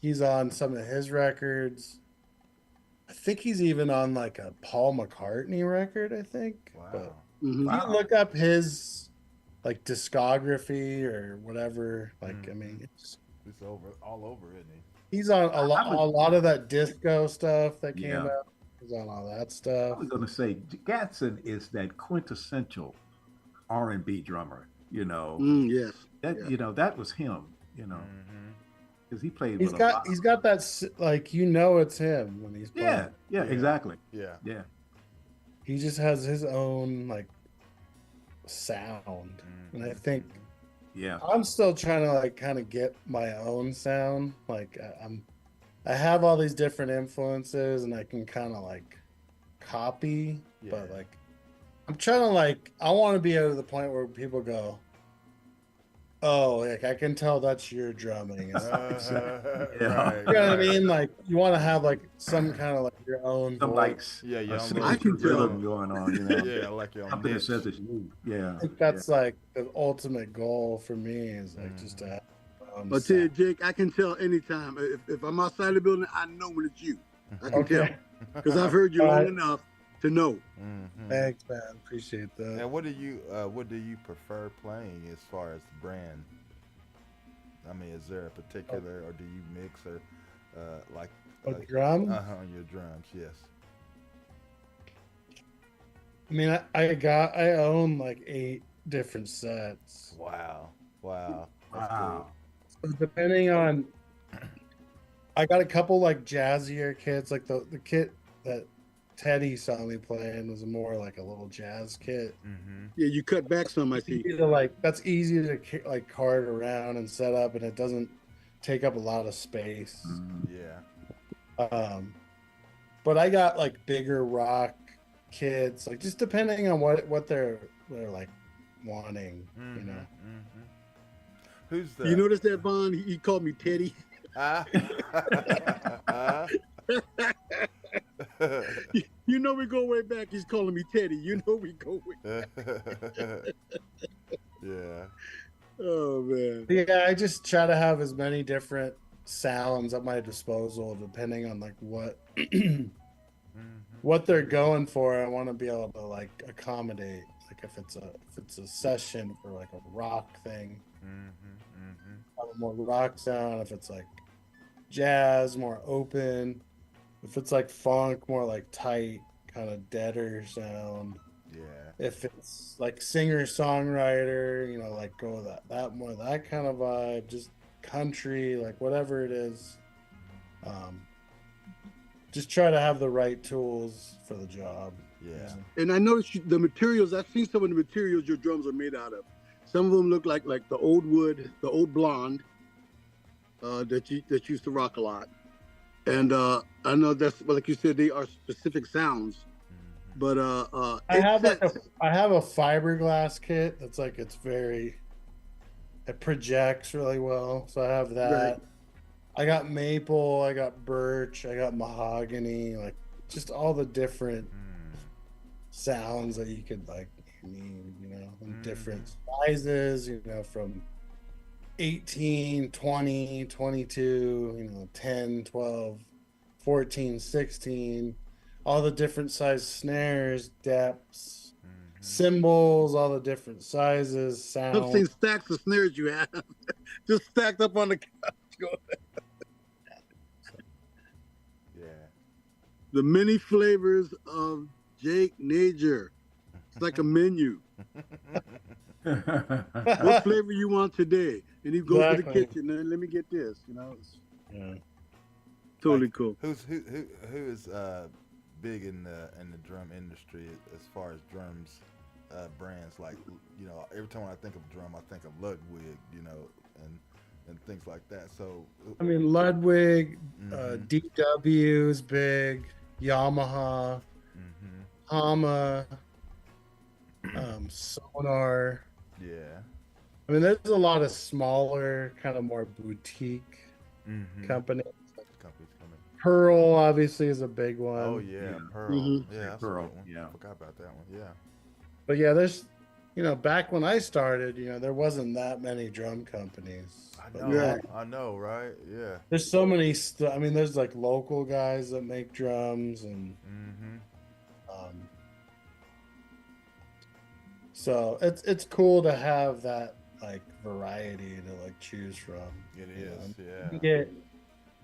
[SPEAKER 6] He's on some of his records. I think he's even on like a Paul McCartney record. I think.
[SPEAKER 7] Wow.
[SPEAKER 6] But
[SPEAKER 8] Mhm.
[SPEAKER 6] you can look up his like discography or whatever. Like, I mean,
[SPEAKER 7] It's all over, isn't he?
[SPEAKER 6] he's on a lot of that disco stuff that came
[SPEAKER 5] Yeah.
[SPEAKER 6] out. He's on all that
[SPEAKER 5] I
[SPEAKER 6] stuff.
[SPEAKER 5] was going to say, Gatson is that quintessential R&B drummer.
[SPEAKER 8] Yes.
[SPEAKER 5] That
[SPEAKER 8] Yeah.
[SPEAKER 5] that was him. Because he played.
[SPEAKER 6] He's
[SPEAKER 5] with
[SPEAKER 6] got that like it's him when he's playing.
[SPEAKER 5] Yeah. Exactly.
[SPEAKER 7] Yeah.
[SPEAKER 5] Yeah.
[SPEAKER 6] He just has his own like sound, and I think
[SPEAKER 5] Yeah.
[SPEAKER 6] I'm still trying to like kind of get my own sound. Like I have all these different influences, and I can kind of like copy, but like I'm trying to like I want to be able to the point where people go, oh, like I can tell that's your drumming. And stuff.
[SPEAKER 5] Yeah.
[SPEAKER 6] You know what I mean? Like you want to have like some kind of like your own
[SPEAKER 5] Some
[SPEAKER 6] voice.
[SPEAKER 5] like
[SPEAKER 7] Yeah,
[SPEAKER 5] a
[SPEAKER 7] yeah.
[SPEAKER 8] I can tell.
[SPEAKER 5] rhythm going on.
[SPEAKER 7] Yeah, like your
[SPEAKER 5] Something that
[SPEAKER 7] niche.
[SPEAKER 5] says it's you. Yeah.
[SPEAKER 6] I think that's like the ultimate goal for me is like just to have my own
[SPEAKER 8] But tell you,
[SPEAKER 6] sound.
[SPEAKER 8] Jake, I can tell anytime. If I'm outside the building, I know when it's you. I can tell
[SPEAKER 6] Okay.
[SPEAKER 8] because I've heard you long enough to know.
[SPEAKER 7] Mm-hmm.
[SPEAKER 6] Thanks, man. Appreciate that.
[SPEAKER 7] And what do you prefer playing as far as the brand? I mean, is there a particular, or do you mix or like
[SPEAKER 6] Drums?
[SPEAKER 7] on your drums? Yes.
[SPEAKER 6] I mean, I own like 8 different sets.
[SPEAKER 7] Wow. Wow. That's
[SPEAKER 5] Wow.
[SPEAKER 6] So depending on, I got a couple like jazzier kits, like the kit that Teddy saw me playing was more like a little jazz kit.
[SPEAKER 7] cool. Mm-hmm.
[SPEAKER 8] Yeah, you cut back some, I see.
[SPEAKER 6] Easy to, like, that's easy to like cart around and set up, and it doesn't take up a lot of space.
[SPEAKER 7] Yeah.
[SPEAKER 6] But I got like bigger rock kits, like just depending on what they're like wanting,
[SPEAKER 7] Mm-hmm.
[SPEAKER 6] you know.
[SPEAKER 7] Mm-hmm. Who's the?
[SPEAKER 8] You notice that, Vaughn? He called me Teddy.
[SPEAKER 7] Ah.
[SPEAKER 8] You know we go way back. He's calling me Teddy. You know we go way.
[SPEAKER 7] Yeah.
[SPEAKER 8] Oh man.
[SPEAKER 6] Yeah, I just try to have as many different sounds at my disposal, depending on like what what they're going for. I want to be able to like accommodate. Like if it's a session for like a rock thing, have a more rock sound. If it's like jazz, more open. If it's like funk, more like tight, kind of deader sound.
[SPEAKER 7] Yeah.
[SPEAKER 6] If it's like singer-songwriter, you know, like go that more that kind of vibe, just country, like whatever it is. Just try to have the right tools for the job.
[SPEAKER 7] Yeah.
[SPEAKER 8] And I noticed the materials. I've seen some of the materials your drums are made out of. Some of them look like the old wood, the old blonde that used to rock a lot. And I know that's, like you said, they are specific sounds. But
[SPEAKER 6] I have a fiberglass kit that's like it projects really well. So I have that.
[SPEAKER 8] Right.
[SPEAKER 6] I got maple, I got birch, I got mahogany, like just all the different sounds that you could like need, you know, in different sizes, you know, from 18, 20, 22, you know, 10, 12, 14, 16, all the different size snares, depths, cymbals, all the different sizes, sound.
[SPEAKER 8] I've seen stacks of snares you have just stacked up on the couch.
[SPEAKER 7] Yeah.
[SPEAKER 8] The many flavors of Jake Najor. It's like a menu. What flavor you want today? And he goes to the kitchen and let me get this. You know,
[SPEAKER 6] Yeah.
[SPEAKER 8] totally
[SPEAKER 7] Like,
[SPEAKER 8] cool.
[SPEAKER 7] Who is big in the drum industry as far as drums brands? Like, you know, every time when I think of drum, I think of Ludwig, you know, and things like that. So
[SPEAKER 6] I mean, Ludwig, DW is big, Yamaha, Hama, Sonar.
[SPEAKER 7] yeah.
[SPEAKER 6] I mean, there's a lot of smaller, kind of more boutique companies.
[SPEAKER 7] Companies coming.
[SPEAKER 6] Pearl obviously is a big one.
[SPEAKER 7] Oh yeah, Pearl.
[SPEAKER 8] Mhm.
[SPEAKER 7] Yeah, that's
[SPEAKER 5] Pearl,
[SPEAKER 7] a good one.
[SPEAKER 5] yeah.
[SPEAKER 7] I forgot about that one. Yeah.
[SPEAKER 6] But yeah, there's, you know, back when I started, you know, there wasn't that many drum companies.
[SPEAKER 7] I
[SPEAKER 6] But
[SPEAKER 7] know.
[SPEAKER 8] Yeah.
[SPEAKER 7] I know, right? Yeah.
[SPEAKER 6] there's so many. I mean, there's like local guys that make drums, and so it's cool to have that like variety to like choose from.
[SPEAKER 7] It
[SPEAKER 6] you
[SPEAKER 7] is.
[SPEAKER 6] know?
[SPEAKER 7] Yeah.
[SPEAKER 6] You can get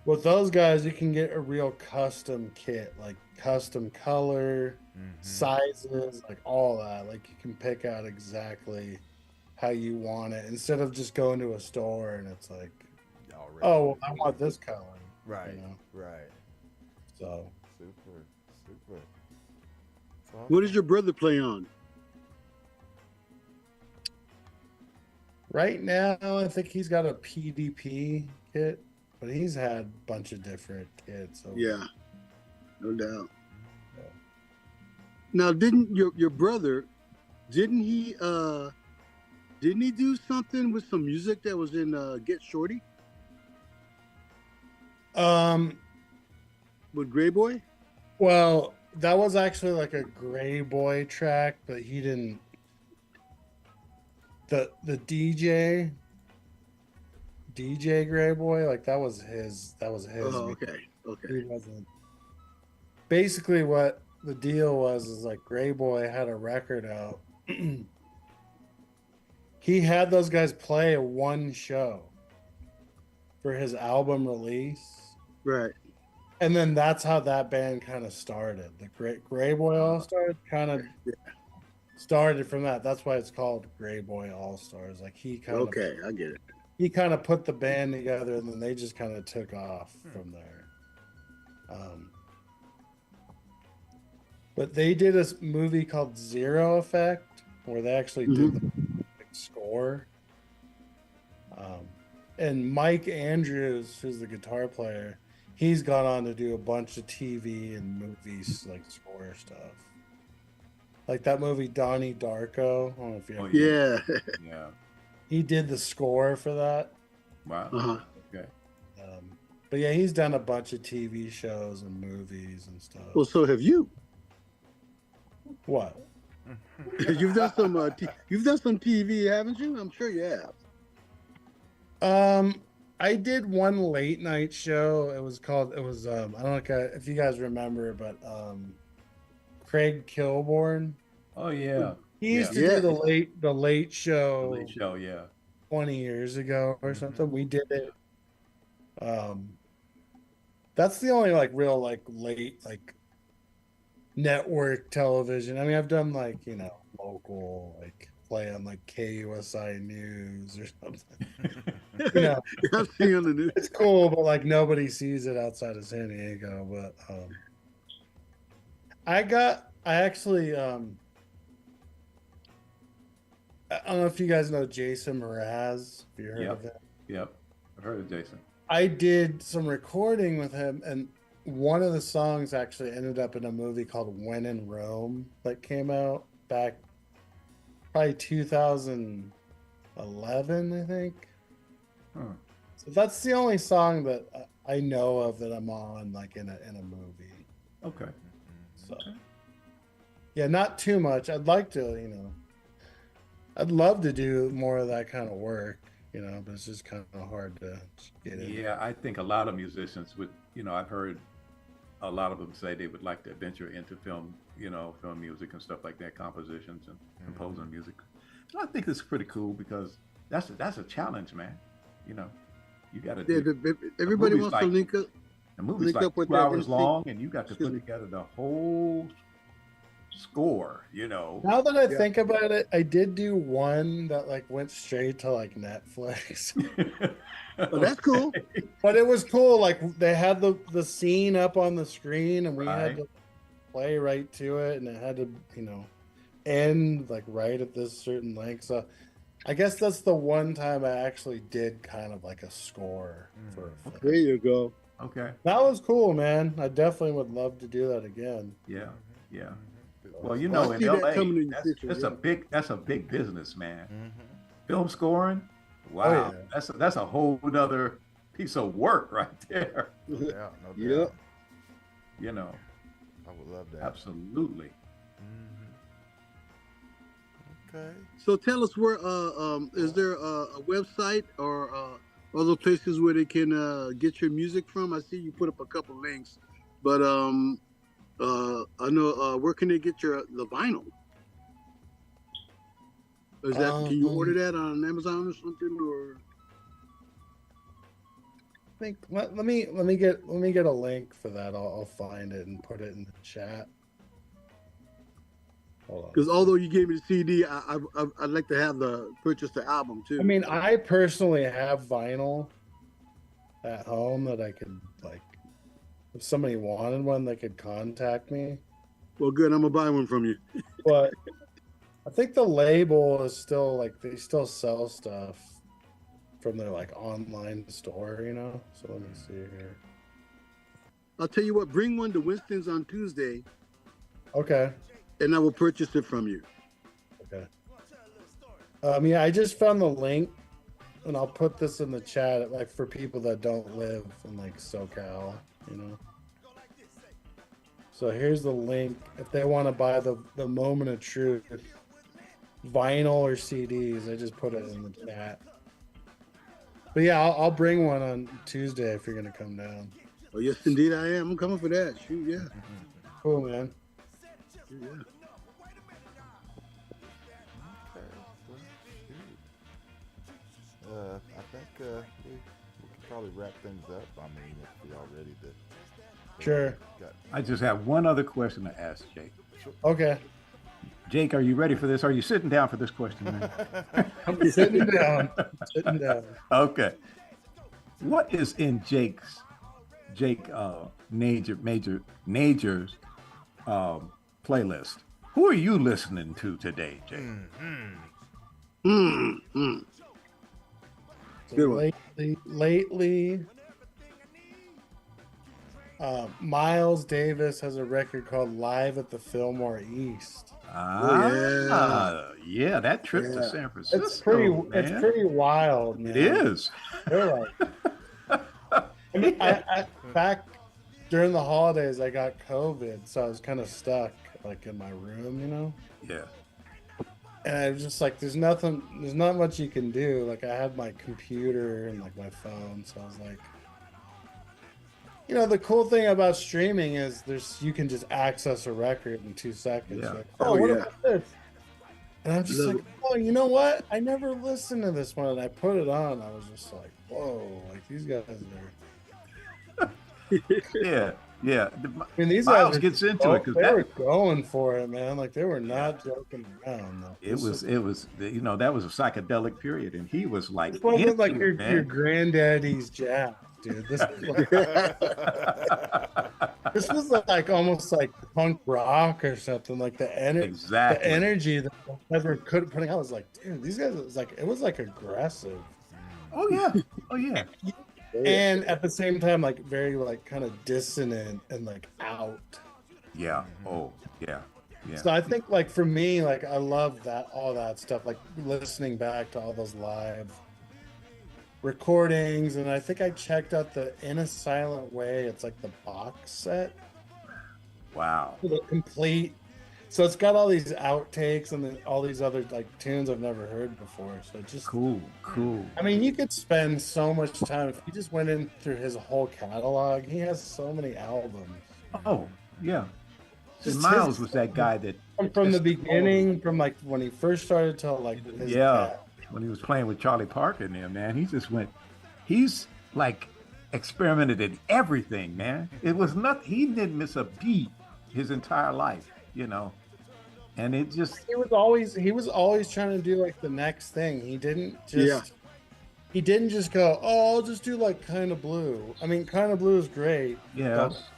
[SPEAKER 6] with those guys, you can get a real custom kit, like custom color, sizes, like all that. Like you can pick out exactly how you want it instead of just going to a store and it's like,
[SPEAKER 7] Already.
[SPEAKER 6] oh, well, I want this color.
[SPEAKER 7] Right.
[SPEAKER 6] You know?
[SPEAKER 7] Right.
[SPEAKER 6] So
[SPEAKER 7] Super. Super. That's awesome.
[SPEAKER 8] What does your brother play on?
[SPEAKER 6] right now, I think he's got a PDP kit, but he's had a bunch of different kits. So
[SPEAKER 8] Yeah, no doubt. Now, didn't your brother? Didn't he do something with some music that was in Get Shorty with Gray Boy?
[SPEAKER 6] Well, that was actually like a Gray Boy track, but he didn't. The DJ Gray Boy, like that was his.
[SPEAKER 8] Oh, okay.
[SPEAKER 6] He wasn't. Basically, what the deal was is like Gray Boy had a record out. He had those guys play one show for his album release.
[SPEAKER 8] Right.
[SPEAKER 6] And then that's how that band kind of started. The Gray Boy All Stars kind of started from that. That's why it's called Gray Boy All Stars. Like he kind of
[SPEAKER 8] I get it.
[SPEAKER 6] He kind of put the band together, and then they just kind of took off from there. But they did a movie called Zero Effect, where they actually did the score. And Mike Andrews, who's the guitar player, he's gone on to do a bunch of TV and movies, like score stuff. Like that movie Donnie Darko. I don't know if you ever
[SPEAKER 5] Yeah.
[SPEAKER 6] He did the score for that.
[SPEAKER 5] Wow. Okay.
[SPEAKER 6] But yeah, he's done a bunch of TV shows and movies and stuff.
[SPEAKER 8] Well, so have you.
[SPEAKER 6] What?
[SPEAKER 8] You've done some TV, haven't you? I'm sure you have.
[SPEAKER 6] I did one late night show. It was I don't know if you guys remember, but Craig Kilborn.
[SPEAKER 5] Oh yeah.
[SPEAKER 6] He used to do the late show.
[SPEAKER 5] The Late Show, yeah.
[SPEAKER 6] 20 years ago or something. We did it. That's the only like real like late like network television. I mean, I've done like, local, like play on like KUSI News or something.
[SPEAKER 8] I've seen on the news.
[SPEAKER 6] It's cool, but like nobody sees it outside of San Diego. But I actually I don't know if you guys know Jason Mraz. Have you heard of him?
[SPEAKER 5] Yep. I've heard of Jason.
[SPEAKER 6] I did some recording with him, and one of the songs actually ended up in a movie called When in Rome that came out back probably 2011, I think. So that's the only song that I know of that I'm on like in a movie.
[SPEAKER 5] Okay.
[SPEAKER 6] So yeah, not too much. I'd like to, I'd love to do more of that kind of work, but it's just kind of hard to get in.
[SPEAKER 5] Yeah, I think a lot of musicians would, I've heard a lot of them say they would like to venture into film, film music and stuff like that, compositions and composing music. And I think it's pretty cool because that's a challenge, man. You got to do.
[SPEAKER 8] Everybody wants to link up.
[SPEAKER 5] The movie's like 2 hours long, and you got to put together the whole score.
[SPEAKER 6] Now that I think about it, I did do one that like went straight to like Netflix.
[SPEAKER 8] Well, that's cool.
[SPEAKER 6] But it was cool. Like they had the scene up on the screen, and we had to play right to it, and it had to end like right at this certain length. So I guess that's the one time I actually did kind of like a score for a film.
[SPEAKER 8] There you go.
[SPEAKER 5] Okay.
[SPEAKER 6] That was cool, man. I definitely would love to do that again.
[SPEAKER 5] Yeah. Well, in LA, that's a big business, man. Film scoring, wow, that's a whole other piece of work right there.
[SPEAKER 7] Yeah, no doubt. I would love that.
[SPEAKER 5] Absolutely.
[SPEAKER 7] Okay.
[SPEAKER 8] So tell us where is there a website or other places where they can get your music from? I see you put up a couple links, but I know where can they get the vinyl? Is that can you order that on Amazon or something or?
[SPEAKER 6] I think let me get a link for that. I'll find it and put it in the chat.
[SPEAKER 8] Because although you gave me the CD, I'd like to have purchase the album too.
[SPEAKER 6] I mean, I personally have vinyl at home that I could like. If somebody wanted one, they could contact me.
[SPEAKER 8] Well, good. I'm gonna buy one from you.
[SPEAKER 6] But I think the label is still like they still sell stuff from their like online store, So let me see here.
[SPEAKER 8] I'll tell you what. Bring one to Winston's on Tuesday.
[SPEAKER 6] Okay.
[SPEAKER 8] And I will purchase it from you.
[SPEAKER 6] Okay. Yeah, I just found the link, and I'll put this in the chat, like for people that don't live in like SoCal, So here's the link if they want to buy the Moment of Truth vinyl or CDs. I just put it in the chat. But yeah, I'll bring one on Tuesday if you're gonna come down.
[SPEAKER 8] Oh yes, indeed I am. I'm coming for that. Shoot, yeah.
[SPEAKER 6] Cool, man.
[SPEAKER 7] I think we could probably wrap things up. I mean, if we all ready to.
[SPEAKER 6] Sure.
[SPEAKER 5] I just have one other question to ask Jake.
[SPEAKER 6] Okay.
[SPEAKER 5] Jake, are you ready for this? Are you sitting down for this question, man?
[SPEAKER 6] I'm sitting down. Sitting down.
[SPEAKER 5] Okay. What is in Jake Najor's playlist? Who are you listening to today, Jake?
[SPEAKER 6] So lately, Miles Davis has a record called "Live at the Fillmore East."
[SPEAKER 5] Yeah, that trip to San Francisco.
[SPEAKER 6] It's pretty wild, man.
[SPEAKER 5] It is.
[SPEAKER 6] They're like, I mean, I back during the holidays, I got COVID, so I was kind of stuck, like in my room, you know.
[SPEAKER 5] Yeah.
[SPEAKER 6] And I was just like, there's not much you can do. Like, I had my computer and like my phone, so I was like, you know, the cool thing about streaming is you can just access a record in 2 seconds.
[SPEAKER 5] Yeah.
[SPEAKER 6] Like, what about this? And I'm just like, oh, you know what? I never listened to this one, and I put it on. I was just like, whoa, like these guys are.
[SPEAKER 5] Yeah. I
[SPEAKER 6] mean, these
[SPEAKER 5] Miles
[SPEAKER 6] guys
[SPEAKER 5] gets into it because
[SPEAKER 6] they were going for it, man. Like they were not joking around. Though.
[SPEAKER 5] It was that was a psychedelic period, and he was like,
[SPEAKER 6] this wasn't like your granddaddy's jazz, dude. This was like almost like punk rock or something. Like the energy that guys were putting out was like, dude, these guys it was like aggressive.
[SPEAKER 5] Oh yeah.
[SPEAKER 6] And at the same time, like very like kind of dissonant and like out.
[SPEAKER 5] Yeah. Oh yeah.
[SPEAKER 6] So I think like for me, like I love all that stuff, like listening back to all those live recordings. And I think I checked out the In a Silent Way. It's like the box set.
[SPEAKER 5] Wow.
[SPEAKER 6] The complete. So it's got all these outtakes and then all these other like tunes I've never heard before. So it's just
[SPEAKER 5] cool.
[SPEAKER 6] I mean, you could spend so much time if you just went in through his whole catalog. He has so many albums.
[SPEAKER 5] Oh yeah. Miles was that guy that
[SPEAKER 6] from the beginning, from like when he first started till like his
[SPEAKER 5] when he was playing with Charlie Parker and them, man, he's like experimented in everything, man. It was nothing. He didn't miss a beat his entire life, you know. And it just
[SPEAKER 6] he was always trying to do like the next thing. He didn't just go, oh, I'll just do like Kind of Blue. I mean, Kind of Blue is great.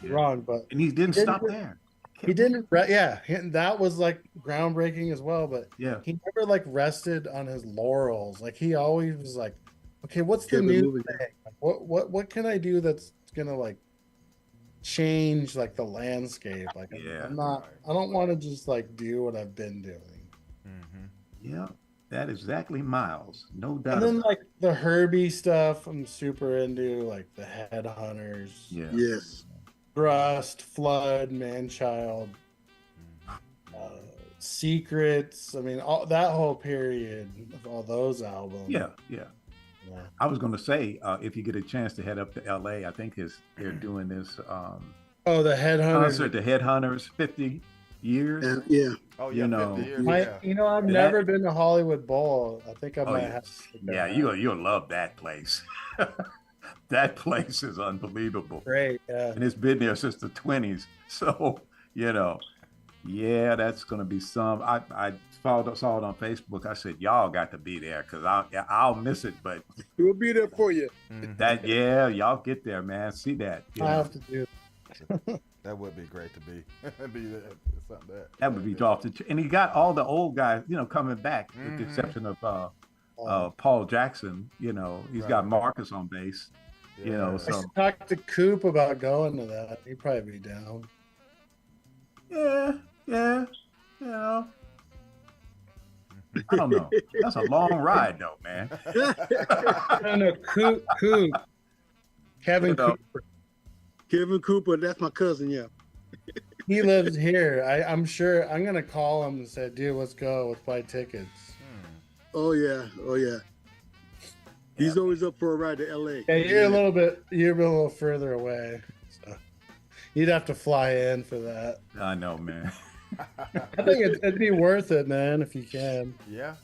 [SPEAKER 6] Wrong, but
[SPEAKER 5] and he didn't stop there.
[SPEAKER 6] He didn't. That was like groundbreaking as well. But he never like rested on his laurels. Like he always was like, okay, what's the new thing? Like, what can I do that's gonna like change like the landscape? Like I don't want to just like do what I've been doing.
[SPEAKER 5] Yeah, that is exactly Miles, no doubt.
[SPEAKER 6] And then like the Herbie stuff, I'm super into, like the Headhunters.
[SPEAKER 5] Yeah.
[SPEAKER 8] Yes.
[SPEAKER 6] Rust, Flood, Manchild, Secrets. I mean, all that whole period of all those albums.
[SPEAKER 5] Yeah. I was going to say, if you get a chance to head up to LA, I think they're doing this.
[SPEAKER 6] The Headhunters.
[SPEAKER 5] Concert, the Headhunters, 50 years.
[SPEAKER 8] Yeah.
[SPEAKER 7] Oh yeah.
[SPEAKER 5] You know,
[SPEAKER 7] 50 years,
[SPEAKER 6] you know, I've never been to Hollywood Bowl. I think I might have.
[SPEAKER 5] Yeah, you'll love that place. That place is unbelievable.
[SPEAKER 6] Great, yeah.
[SPEAKER 5] And it's been there since the 20s. So, you know, that's going to be some. I saw it on Facebook. I said, y'all got to be there because I'll miss it. But
[SPEAKER 8] we'll be there for you.
[SPEAKER 5] Y'all get there, man. See that.
[SPEAKER 6] I have to do
[SPEAKER 7] that would be great to be there. Something
[SPEAKER 5] that would be off the and he got all the old guys, you know, coming back with the exception of Paul Jackson. You know, he's got Marcus on bass.
[SPEAKER 7] Yeah.
[SPEAKER 5] You know,
[SPEAKER 6] I
[SPEAKER 5] so
[SPEAKER 6] should talk to Coop about going to that. He'd probably be down.
[SPEAKER 5] Yeah. You know, I don't know. That's a long ride, though, man.
[SPEAKER 6] I don't know. Coop. Kevin Cooper.
[SPEAKER 8] Kevin Cooper, that's my cousin, yeah.
[SPEAKER 6] He lives here. I'm sure I'm gonna call him and say, dude, let's go. Let's buy tickets.
[SPEAKER 8] Oh yeah. He's always up for a ride to LA.
[SPEAKER 6] Yeah, you're a little further away. So you'd have to fly in for that.
[SPEAKER 5] I know, man.
[SPEAKER 6] I think it'd be worth it, man, if you can.
[SPEAKER 7] Yeah.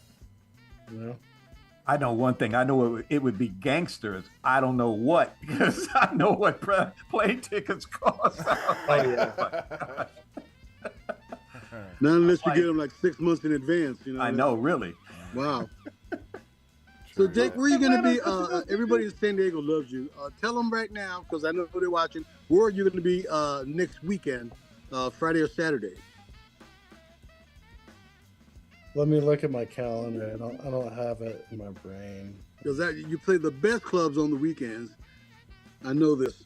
[SPEAKER 6] You know.
[SPEAKER 5] I know one thing. I know it would be gangsters. I don't know what, because I know what plane tickets cost.
[SPEAKER 6] Oh yeah.
[SPEAKER 8] Not unless you get them like 6 months in advance. You know.
[SPEAKER 5] I know, really.
[SPEAKER 8] Wow. So Jake, where are you going to be? Everybody in San Diego loves you. Tell them right now, because I know they're watching. Where are you going to be next weekend, Friday or Saturday?
[SPEAKER 6] Let me look at my calendar. I don't have it in my brain.
[SPEAKER 8] Because you play the best clubs on the weekends. I know this.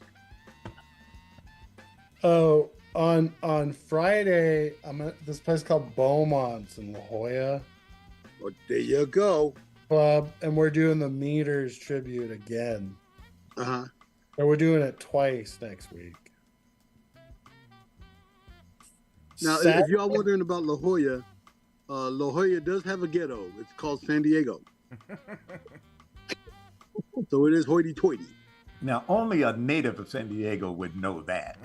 [SPEAKER 6] Oh, on Friday, I'm at this place called Beaumont's in La Jolla.
[SPEAKER 8] Well, there you go.
[SPEAKER 6] Club, and we're doing the Meters tribute again.
[SPEAKER 8] Uh-huh.
[SPEAKER 6] And we're doing it twice next week.
[SPEAKER 8] Now, if y'all wondering about La Jolla does have a ghetto. It's called San Diego. So it is hoity-toity.
[SPEAKER 5] Now, only a native of San Diego would know that.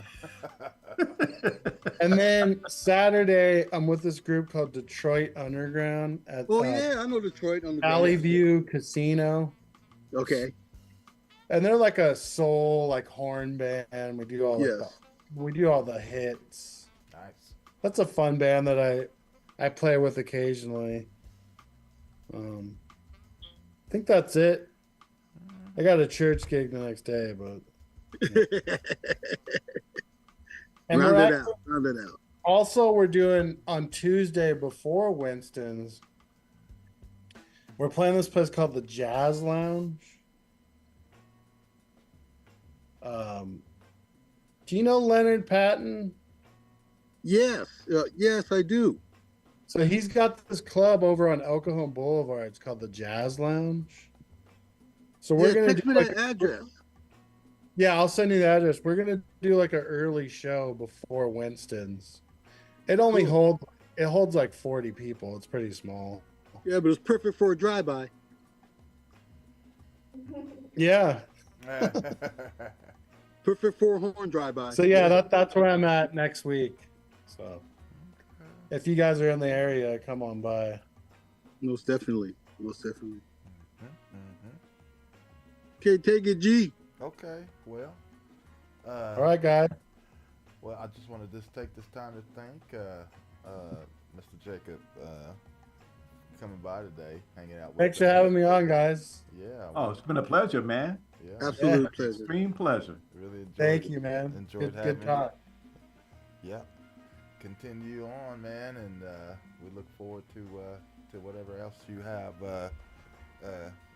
[SPEAKER 6] And then Saturday, I'm with this group called Detroit Underground at
[SPEAKER 8] I know Detroit Underground.
[SPEAKER 6] Valley View Casino.
[SPEAKER 8] Okay.
[SPEAKER 6] And they're like a soul, like horn band. We do all the hits.
[SPEAKER 7] Nice.
[SPEAKER 6] That's a fun band that I play with occasionally. I think that's it. I got a church gig the next day, but and
[SPEAKER 8] round it out.
[SPEAKER 6] Also, we're doing on Tuesday before Winston's. We're playing this place called the Jazz Lounge. Do you know Leonard Patton?
[SPEAKER 8] Yes, yes, I do.
[SPEAKER 6] So he's got this club over on El Cajon Boulevard. It's called the Jazz Lounge. So we're gonna
[SPEAKER 8] text
[SPEAKER 6] do
[SPEAKER 8] me that address.
[SPEAKER 6] Yeah, I'll send you the address. We're gonna do like an early show before Winston's. It only holds like 40 people. It's pretty small.
[SPEAKER 8] Yeah, but it's perfect for a drive-by.
[SPEAKER 6] Yeah.
[SPEAKER 8] Perfect for a horn drive-by.
[SPEAKER 6] So yeah, that's where I'm at next week. So if you guys are in the area, come on by.
[SPEAKER 8] Most definitely. Okay, take it, G.
[SPEAKER 7] Okay, well.
[SPEAKER 6] All right, guys.
[SPEAKER 7] Well, I just want to take this time to thank Mr. Jacob coming by today, hanging out with us.
[SPEAKER 6] Thanks for having me on, guys.
[SPEAKER 7] Yeah.
[SPEAKER 5] Oh, it's been a pleasure, man.
[SPEAKER 7] Yeah.
[SPEAKER 8] Absolute pleasure.
[SPEAKER 5] Extreme pleasure.
[SPEAKER 7] Really enjoyed
[SPEAKER 6] Thank
[SPEAKER 7] it.
[SPEAKER 6] you, man.
[SPEAKER 7] Enjoyed having
[SPEAKER 6] Good talk.
[SPEAKER 7] you. Yeah. Continue on, man, and we look forward to whatever else you have,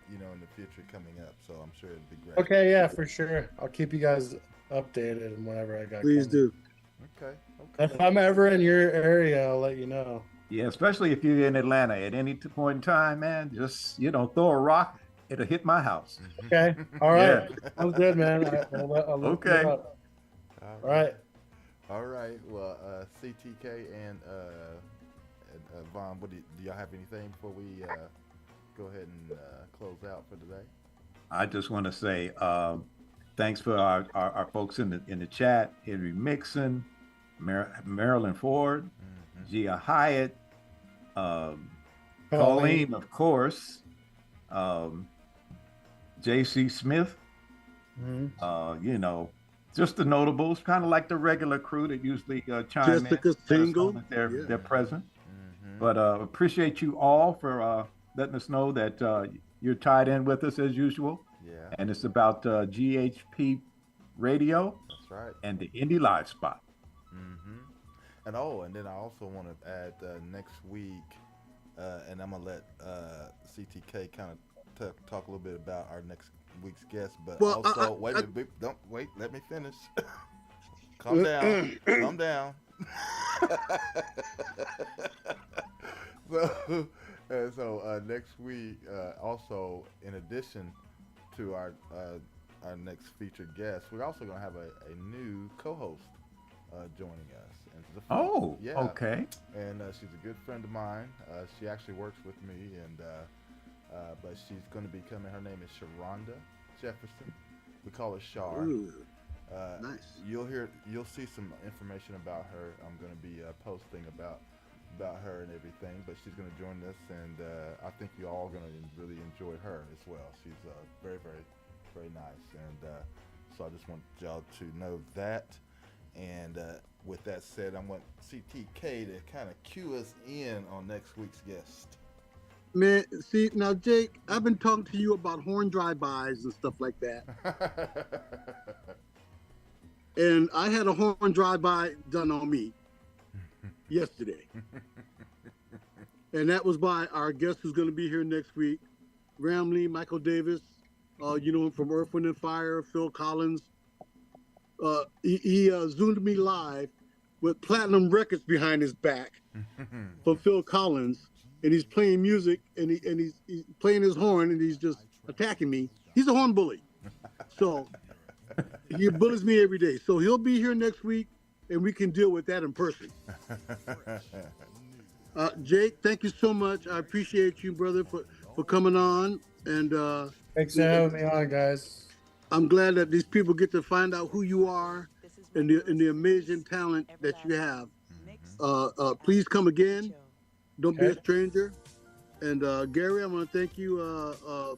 [SPEAKER 7] in the future coming up. So I'm sure it'd be great.
[SPEAKER 6] Okay, yeah, for sure. I'll keep you guys updated and whenever I got.
[SPEAKER 8] Please do.
[SPEAKER 7] Okay.
[SPEAKER 6] If I'm ever in your area, I'll let you know.
[SPEAKER 5] Yeah, especially if you're in Atlanta at any point in time, man. Just throw a rock, it'll hit my house.
[SPEAKER 6] Okay. All right.
[SPEAKER 5] Yeah.
[SPEAKER 6] Sounds good, man. I'll look
[SPEAKER 5] Okay.
[SPEAKER 6] it up. All right.
[SPEAKER 7] All right. Well, CTK and Vaughn, do y'all have anything before we go ahead and close out for today?
[SPEAKER 5] I just want to say thanks for our folks in the chat: Henry Mixon, Marilyn Ford, Gia Hyatt, Colleen, of course, J.C. Smith. Just the notables, kind of like the regular crew that usually chime
[SPEAKER 8] Jessica
[SPEAKER 5] in.
[SPEAKER 8] Single.
[SPEAKER 5] That they're present. But appreciate you all for letting us know that you're tied in with us as usual.
[SPEAKER 7] Yeah.
[SPEAKER 5] And it's about GHP Radio.
[SPEAKER 7] That's right.
[SPEAKER 5] And the Indie Live Spot.
[SPEAKER 7] And then I also want to add next week, and I'm gonna let CTK kind of talk a little bit about our next week's guest. But let me finish. Calm down. Calm down. So next week, also in addition to our next featured guest, we're also gonna have a new co-host joining us. And
[SPEAKER 5] okay.
[SPEAKER 7] And she's a good friend of mine. She actually works with me, and but she's going to be coming. Her name is Sharonda Jefferson. We call her Shar. You'll see some information about her. I'm going to be posting about her and everything, but she's going to join us, and I think you all are going to really enjoy her as well. She's very, very, very nice, and so I just want y'all to know that. And with that said, I want CTK to kind of cue us in on next week's guest.
[SPEAKER 8] Man, see, now, Jake, I've been talking to you about horn drive-bys and stuff like that. And I had a horn drive-by done on me yesterday. And that was by our guest who's going to be here next week, Ramley, Michael Davis, you know him from Earth, Wind & Fire, Phil Collins. He Zoomed me live with platinum records behind his back from Phil Collins. And he's playing music, and he's playing his horn, and he's just attacking me. He's a horn bully. So he bullies me every day. So he'll be here next week, and we can deal with that in person. Jake, thank you so much. I appreciate you, brother, for coming on. And
[SPEAKER 6] thanks for having me on, guys.
[SPEAKER 8] I'm glad that these people get to find out who you are and the amazing talent that you have. Please come again. Don't be a stranger. And Gary, I want to thank you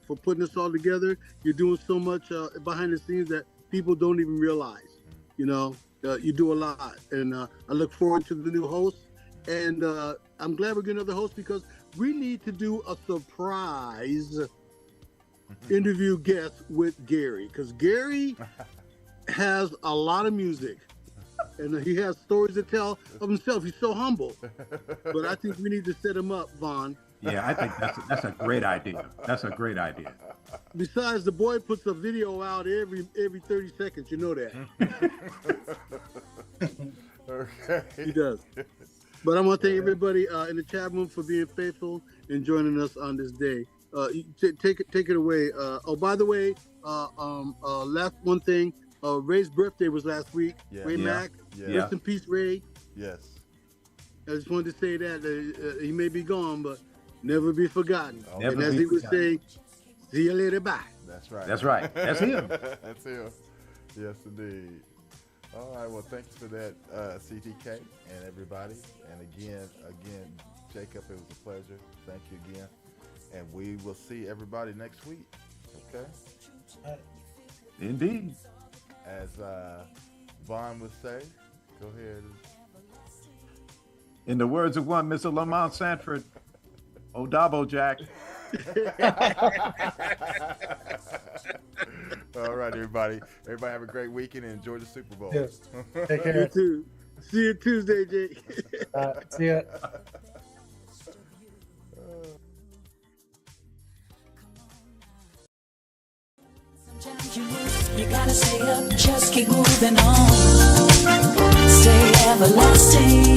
[SPEAKER 8] for putting this all together. You're doing so much behind the scenes that people don't even realize. You know, you do a lot. And I look forward to the new host. And I'm glad we're getting another host because we need to do a surprise interview guest with Gary. Because Gary has a lot of music. And he has stories to tell of himself. He's so humble. But I think we need to set him up, Vaughn.
[SPEAKER 5] Yeah, I think that's a great idea. That's a great idea.
[SPEAKER 8] Besides, the boy puts a video out every 30 seconds. You know that.
[SPEAKER 7] Okay.
[SPEAKER 8] He does. But I want to thank everybody in the chat room for being faithful and joining us on this day. Take it away. Oh, by the way, last one thing. Ray's birthday was last week. Yeah. Ray Mack. Yeah. Rest in peace, Ray.
[SPEAKER 7] Yes.
[SPEAKER 8] I just wanted to say that he may be gone, but never be forgotten.
[SPEAKER 5] Oh, and
[SPEAKER 8] as he would say, see you later, bye.
[SPEAKER 7] That's right.
[SPEAKER 5] That's right. That's him.
[SPEAKER 7] That's him. Yes, indeed. All right. Well, thanks for that, CTK and everybody. And again, Jacob, it was a pleasure. Thank you again. And we will see everybody next week. Okay?
[SPEAKER 5] Indeed.
[SPEAKER 7] As Vaughn would say, go ahead.
[SPEAKER 5] In the words of one Mr. Lamont Sanford, Odabo Jack.
[SPEAKER 7] All right, everybody. Everybody have a great weekend and enjoy the Super Bowl.
[SPEAKER 6] Yes. Take care.
[SPEAKER 8] You too. See you Tuesday, Jake.
[SPEAKER 6] See ya.
[SPEAKER 10] You gotta stay up, just keep moving on. Stay everlasting.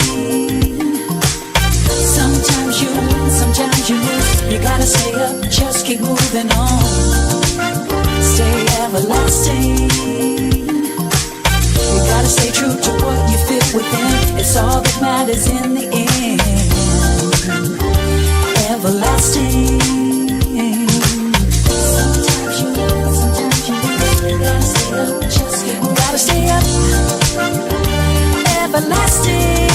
[SPEAKER 10] Sometimes you win, sometimes you lose. You gotta stay up, just keep moving on. Stay everlasting. You gotta stay true to what you feel within. It's all that matters in the end. Everlasting. Sometimes you win, sometimes you lose. You gotta stay up, just keep moving. Gotta stay up, everlasting.